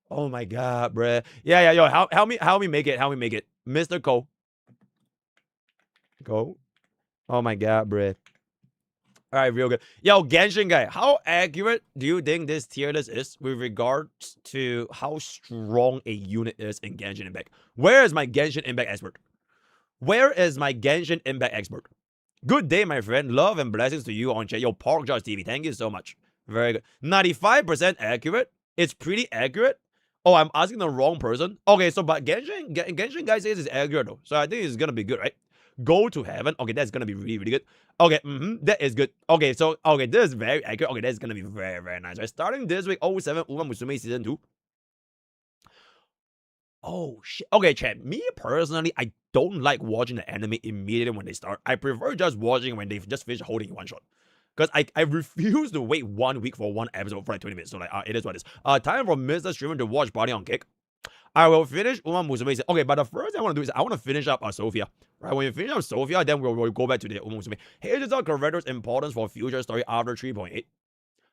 Oh my god, bruh. Yeah, yo, help me make it, Mr. Cole. Go. Oh my god, bruh. Alright, real good. Yo, Genshin guy, how accurate do you think this tier list is with regards to how strong a unit is in Genshin Impact? Where is my Genshin Impact expert? Where is my Genshin Impact expert? Good day, my friend. Love and blessings to you on chat. Yo, Pork Josh TV. Thank you so much. Very good. 95% accurate. It's pretty accurate. Oh, I'm asking the wrong person. Okay, so but Genshin guy says it's accurate though. So I think it's gonna be good, right? Go to heaven. Okay, that's gonna be really, really good. Okay, that is good. Okay, so okay, this is very accurate. Okay, that's gonna be very, very nice. Right? Starting this week, 07 Uma Musume Season 2. Oh shit. Okay, chat. Me personally, I don't like watching the anime immediately when they start. I prefer just watching when they just finish holding in one shot. Because I refuse to wait 1 week for one episode for like 20 minutes. So like it is what it is. Time for Mr. Streamer to watch Body on Kick. I will finish Uma Musume. Okay, but the first thing I want to do is I want to finish up Sophia. Right? When you finish up Sophia, then we'll go back to the Uma Musume. Here's our character's importance for future story after 3.8.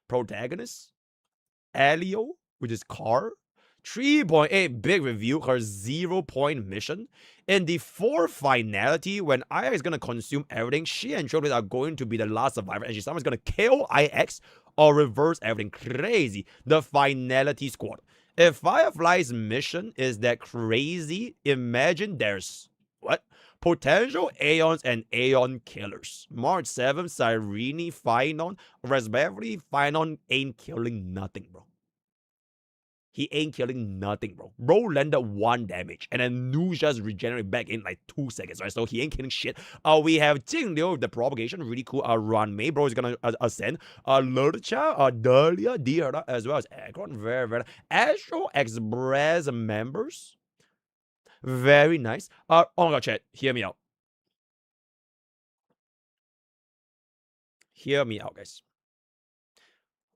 Protagonist. Elio, which is Car. 3.8 big review, her 0-point mission. In the 4th finality, when IX is going to consume everything, she and Children are going to be the last survivor, and someone's going to kill IX or reverse everything. Crazy. The finality squad. If Firefly's mission is that crazy, imagine there's, what? Potential Aeons and Aeon killers. March 7th, Cyrene, Phynon, Raspberry, Phynon ain't killing nothing, bro. He ain't killing nothing, bro. Bro landed 1 damage, and then Nu just regenerate back in like 2 seconds, right? So he ain't killing shit. We have Jing Liu with the propagation, really cool. Ran Mei, bro, is gonna ascend. Lurcha, Dahlia, Diarra, as well as Akron, very, very Astro Express members. Very nice. Oh my god, chat, hear me out. Hear me out, guys.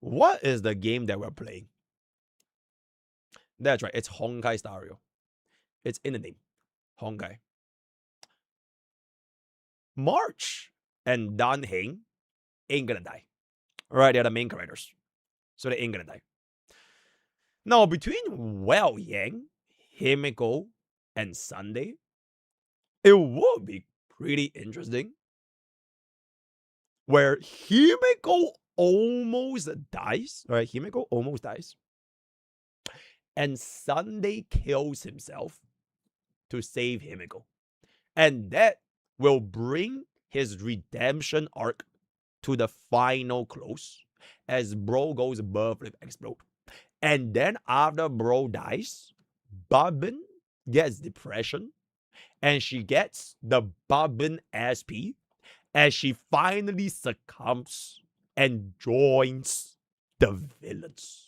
What is the game that we're playing? That's right, it's Honkai Star Rail. It's in the name. Honkai. March and Dan Heng ain't gonna die. Alright, they're the main characters. So they ain't gonna die. Now, between Well Yang, Himiko, and Sunday, it would be pretty interesting. Where Himiko almost dies. Alright, Himiko almost dies. And Sunday kills himself to save Himiko. And that will bring his redemption arc to the final close as bro goes above flip explode. And then after bro dies, Babin gets depression and she gets the Babin SP as she finally succumbs and joins the villains.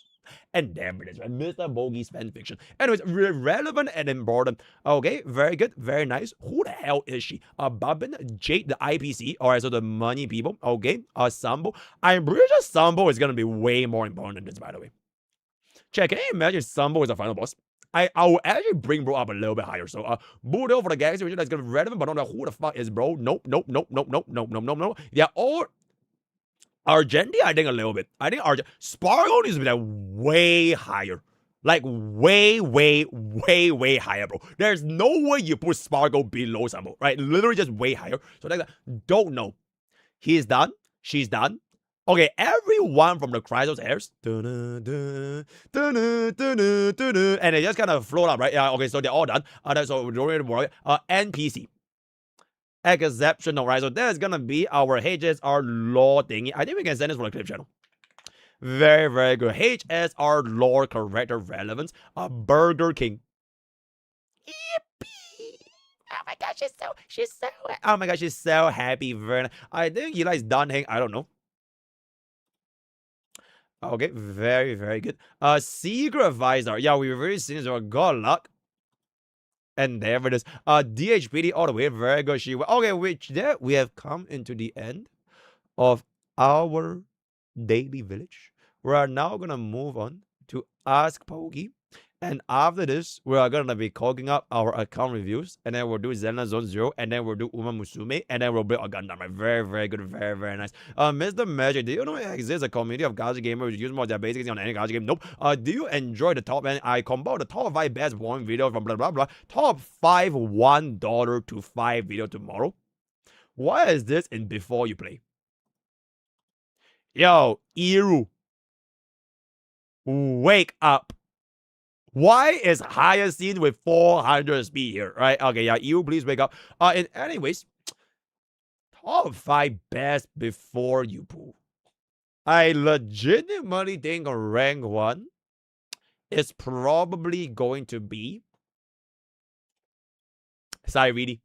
And damn it is, right? Mr. Bogey's fanfiction. Anyways, relevant and important. Okay, very good, very nice. Who the hell is she? Babin, Jade, the IPC. Alright, so the money people. Okay, Sambo. I'm pretty sure Sambo is gonna be way more important than this, by the way. Check, can you imagine Sambo is the final boss? I will actually bring bro up a little bit higher. So, Budo for the galaxy region that's gonna be relevant, but don't know who the fuck is bro. Nope. Yeah, or Argentina, I think a little bit. I think Spargo needs to be like way higher. Like way higher, bro. There's no way you put Spargo below Sambo, right? Literally just way higher. So like, don't know. He's done. She's done. Okay, everyone from the Chrysos airs. And they just kind of float up, right? Yeah, okay, so they're all done. So don't really worry. NPC. Exceptional, right? So that's gonna be our HSR lore thingy. I think we can send this for the clip channel. Very, very good. HSR lore character relevance. Burger King. Yippee! Oh my gosh, oh my gosh, she's so happy. Very. I think he likes Dan Heng. I don't know. Okay, very, very good. Secret Advisor. Yeah, we've already seen this. Good luck. And there it is. DHPD all the way. Very good. Okay, which there we have come into the end of our daily village. We are now gonna move on to Ask Pokke. And after this, we are gonna be cooking up our account reviews, and then we'll do Zelda Zone 0, and then we'll do Uma Musume, and then we'll build a Gundam. Right? Very, very good, very, very nice. Mr. Magic, do you know there exists a community of gacha gamers who use more of their basics on any gacha game? Nope. Do you enjoy the top end? I compiled the top 5 best one video from blah blah blah. Top 5 $1 to 5 video tomorrow. Why is this in before you play? Yo, Iru. Wake up. Why is Hyacinth with 400 speed here? Right? Okay, yeah, you please wake up. Anyways, top 5 best before you pull. I legitimately think rank 1 is probably going to be Sairidi.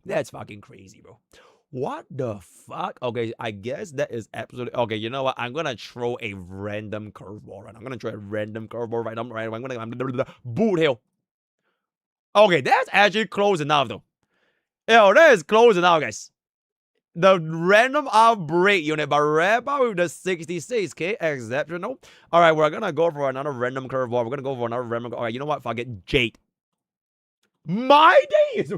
That's fucking crazy, bro. What the fuck? Okay, I guess that is absolutely... Okay, you know what? I'm gonna throw a random curveball right now. I'm gonna throw a random curveball right now. I'm gonna... Boot Hill. Okay, that's actually close enough, though. Yo, that is close enough, guys. The random outbreak unit, but wrap up with the 66k exceptional. All right, we're gonna go for another random curveball. We're gonna go for another random... All right, you know what? Fuck it. Jade. My day is...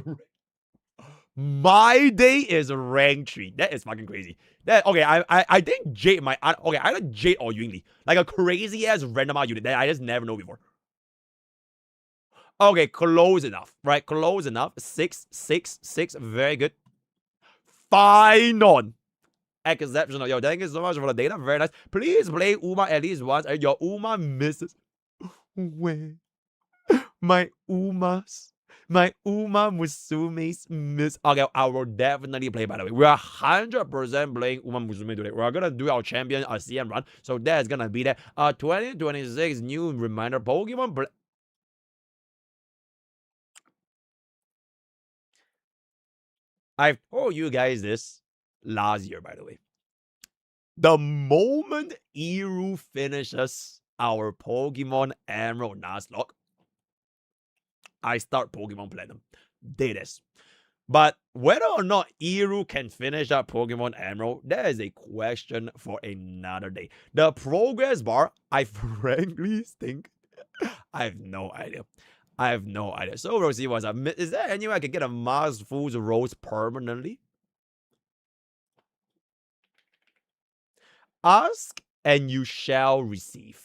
My day is rank 3. That is fucking crazy. Okay, I think Jade might... Okay, either Jade or Yingli. Like a crazy-ass random out unit that I just never know before. Okay, close enough. Right, close enough. 6, 6, 6. Very good. Final. Exceptional. Yo, thank you so much for the data. Very nice. Please play Uma at least once. And your Uma misses. Where? My Umas... My Uma Musume's miss. Okay, I will definitely play, by the way. We are 100% playing Uma Musume today. We're gonna do our champion, CM run. So that's gonna be that. 2026 new reminder Pokemon. I've told you guys this last year, by the way. The moment Iru finishes our Pokemon Emerald Nuzlocke, I start Pokemon Platinum. Did this. But whether or not Iru can finish up Pokemon Emerald, that is a question for another day. The progress bar, I frankly think, I have no idea. I have no idea. So we'll see what's up. Is there any way I can get a Mars Foods Rose permanently? Ask and you shall receive.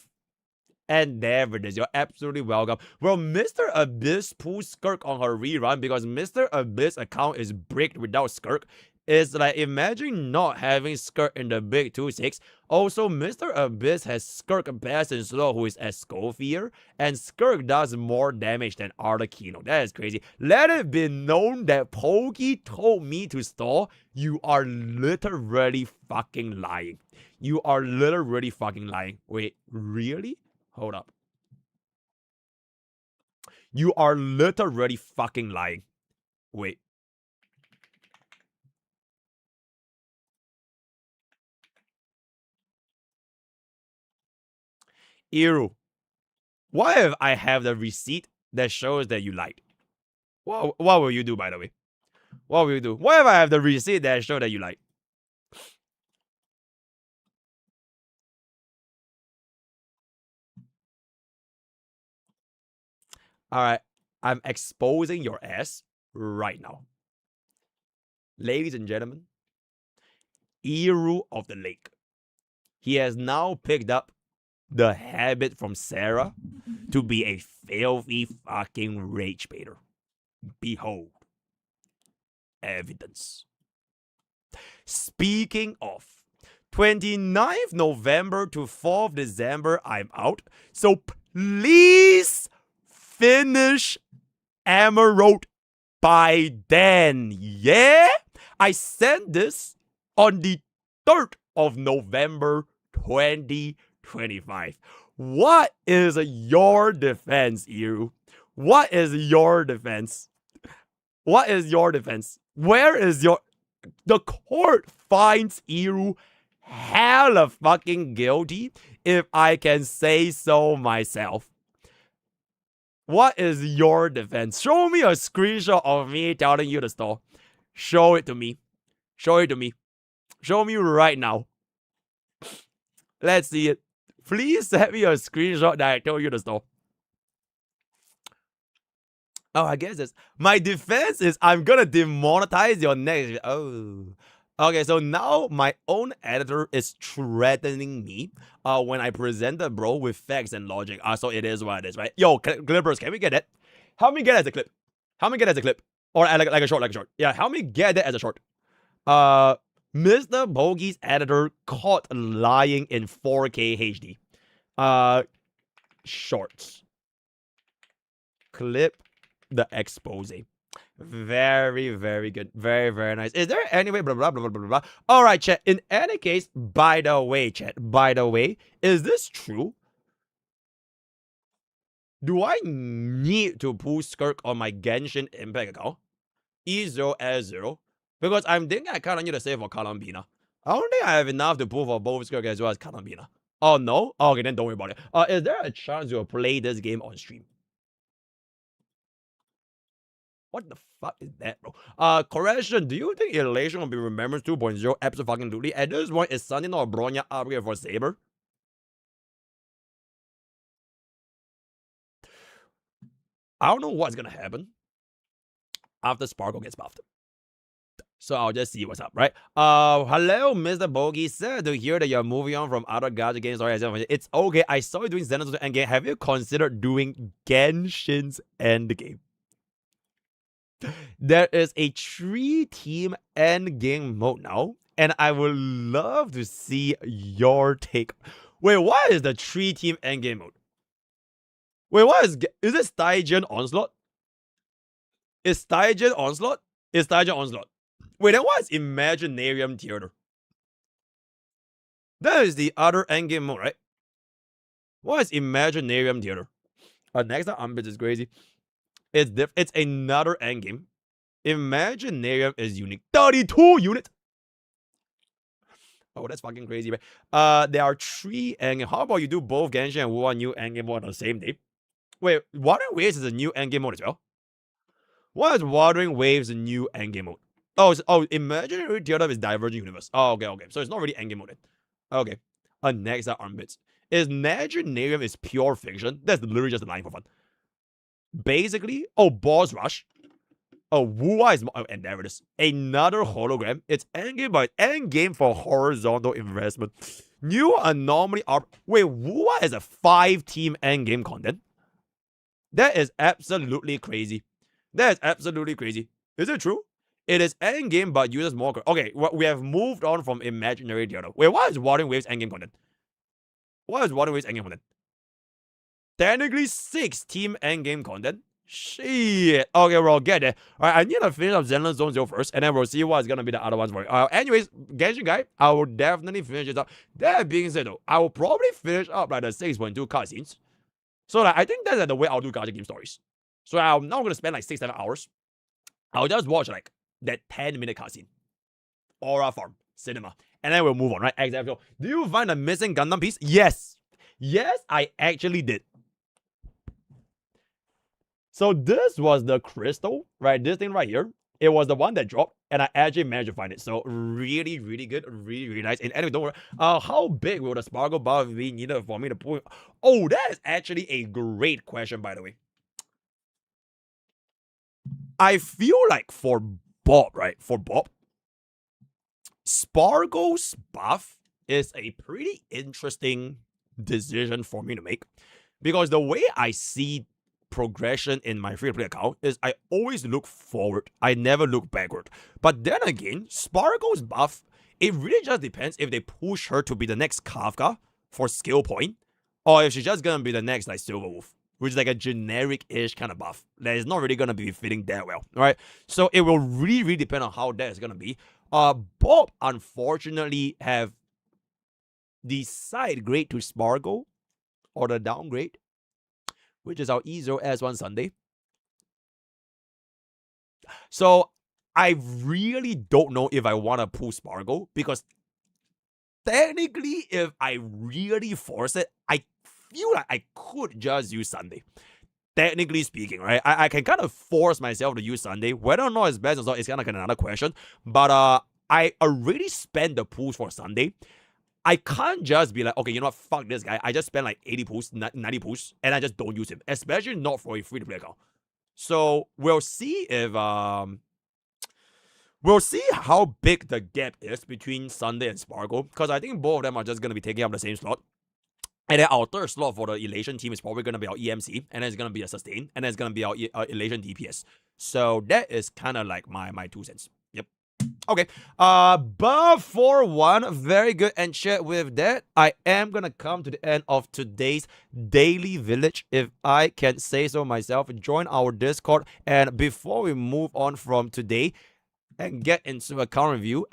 And there it is. You're absolutely welcome. Well, Mr. Abyss pulls Skirk on her rerun because Mr. Abyss account is bricked without Skirk. It's like, imagine not having Skirk in the big 2-6. Also, Mr. Abyss has Skirk Bass and Slow, who is at Scofier, and Skirk does more damage than Articuno. That is crazy. Let it be known that Pokke told me to stall. You are literally fucking lying. You are literally fucking lying. Wait, really? Hold up. You are literally fucking lying. Wait. Iru, what if I have the receipt that shows that you lied? What will you do, by the way? What will you do? What if I have the receipt that shows that you lied? Alright, I'm exposing your ass right now. Ladies and gentlemen, Iru of the Lake. He has now picked up the habit from Sarah to be a filthy fucking rage baiter. Behold. Evidence. Speaking of, 29th November to 4th December, I'm out. So please finish Emerald by then. Yeah? I sent this on the 3rd of November 2025. What is your defense, Iru? What is your defense? What is your defense? Where is your... The court finds Iru hella fucking guilty, if I can say so myself. What is your defense? Show me a screenshot of me telling you to store. Show it to me. Show it to me. Show me right now. Let's see it. Please send me a screenshot that I told you to store. Oh, I guess it's my defense is I'm gonna demonetize your next. Oh, okay. So now my own editor is threatening me. When I present the bro with facts and logic. So it is what it is, right? Yo, clippers, can we get it? Help me get it as a clip. Help me get it as a clip, or like a short, Yeah, help me get it as a short. MrPokke's editor caught lying in 4K HD. Shorts. Clip the expose. Very, very good. Very, very nice. Is there any way? Blah, blah, blah, blah, blah, blah. All right, chat. In any case, by the way, chat. By the way, is this true? Do I need to pull Skirk on my Genshin Impact account? E0S0? Because I'm thinking I kind of need to save for Kalambina. I don't think I have enough to pull for both Skirk as well as Kalambina. Oh, no? Okay, then don't worry about it. Is there a chance you'll play this game on stream? What the fuck is that, bro? Correction, do you think Elation will be Remembrance 2.0 absolutely? At this point, is Sunny or Bronya upgrade for Saber? I don't know what's gonna happen after Sparkle gets buffed. So I'll just see what's up, right? Hello, MrPokke. Sad to hear that you're moving on from other gacha games. Sorry, it's okay. I saw you doing Xeno's Endgame. Have you considered doing Genshin's Endgame? There is a 3-team endgame mode now, and I would love to see your take. Wait, what is the 3-team endgame mode? Wait, what is it Stygian Onslaught? Is Stygian Onslaught? Is Stygian Onslaught? Wait, then what is Imaginarium Theater? That is the other endgame mode, right? What is Imaginarium Theater? Next up, Ambit is crazy. It's another endgame. Imaginarium is unique. 32 units. Oh, that's fucking crazy, right? There are 3 endgame. How about you do both Genshin and one new endgame mode on the same day? Wait, Watering Waves is a new endgame mode as well? What is Watering Waves a new endgame mode? Oh, Imaginary Theater is Divergent Universe. Oh, okay. So it's not really endgame mode then. Okay. Next are Armpits. Imaginarium is pure fiction. That's literally just a line for fun. Basically, Boss Rush. Wua is, and there it is. Another hologram. It's endgame, but endgame for horizontal investment. New anomaly are. Wait, Wua is a 5-team endgame content? That is absolutely crazy. That is absolutely crazy. Is it true? It is endgame, but uses more. Okay, we have moved on from Imaginary Theater. Wait, what is Watering Waves endgame content? What is Watering Waves endgame content? Technically 6-team endgame content. Shit. Okay, we'll get it. Alright, I need to finish up Zenless Zone 0 first, and then we'll see what's gonna be the other ones for it. Anyways, Genshin guy, I will definitely finish it up. That being said though, I will probably finish up like the 6.2 cutscenes. So like, I think that's the way I'll do gacha game stories. So I'm not gonna spend like 6-7 hours. I'll just watch like that 10-minute cutscene. Aura Farm, cinema. And then we'll move on, right? Exactly. Do you find a missing Gundam piece? Yes. Yes, I actually did. So this was the crystal, right? This thing right here. It was the one that dropped, and I actually managed to find it. So really, really good. Really, really nice. And anyway, don't worry. How big will the sparkle buff be needed for me to pull? Oh, that is actually a great question, by the way. I feel like for Bob, right? For Bob, Sparkle's buff is a pretty interesting decision for me to make. Because the way I see progression in my free-to-play account is I always look forward. I never look backward. But then again, Sparkle's buff, it really just depends if they push her to be the next Kafka for skill point, or if she's just gonna be the next like Silverwolf, which is like a generic-ish kind of buff that is not really gonna be fitting that well. Alright. So it will really, really depend on how that is gonna be. Bob unfortunately have the side grade to Sparkle, or the downgrade, which is our E0S1 Sunday. So I really don't know if I want to pull Sparkle, because technically if I really force it, I feel like I could just use Sunday. technically speaking, right, I can kind of force myself to use Sunday. Whether or not it's best or not is kind of another question. But I already spent the pools for Sunday. I can't just be like, okay, you know what, fuck this guy. I just spent like 80 pools, 90 pools, and I just don't use him. Especially not for a free-to-play account. So we'll see if we'll see how big the gap is between Sunday and Sparkle, because I think both of them are just gonna be taking up the same slot. And then our third slot for the Elation team is probably gonna be our EMC, and then it's gonna be a sustain, and then it's gonna be our Elation DPS. So that is kind of like my 2 cents. Yep. Okay. But for one very good and chat with that, I am gonna come to the end of today's daily village, if I can say so myself. Join our Discord, and before we move on from today and get into account review,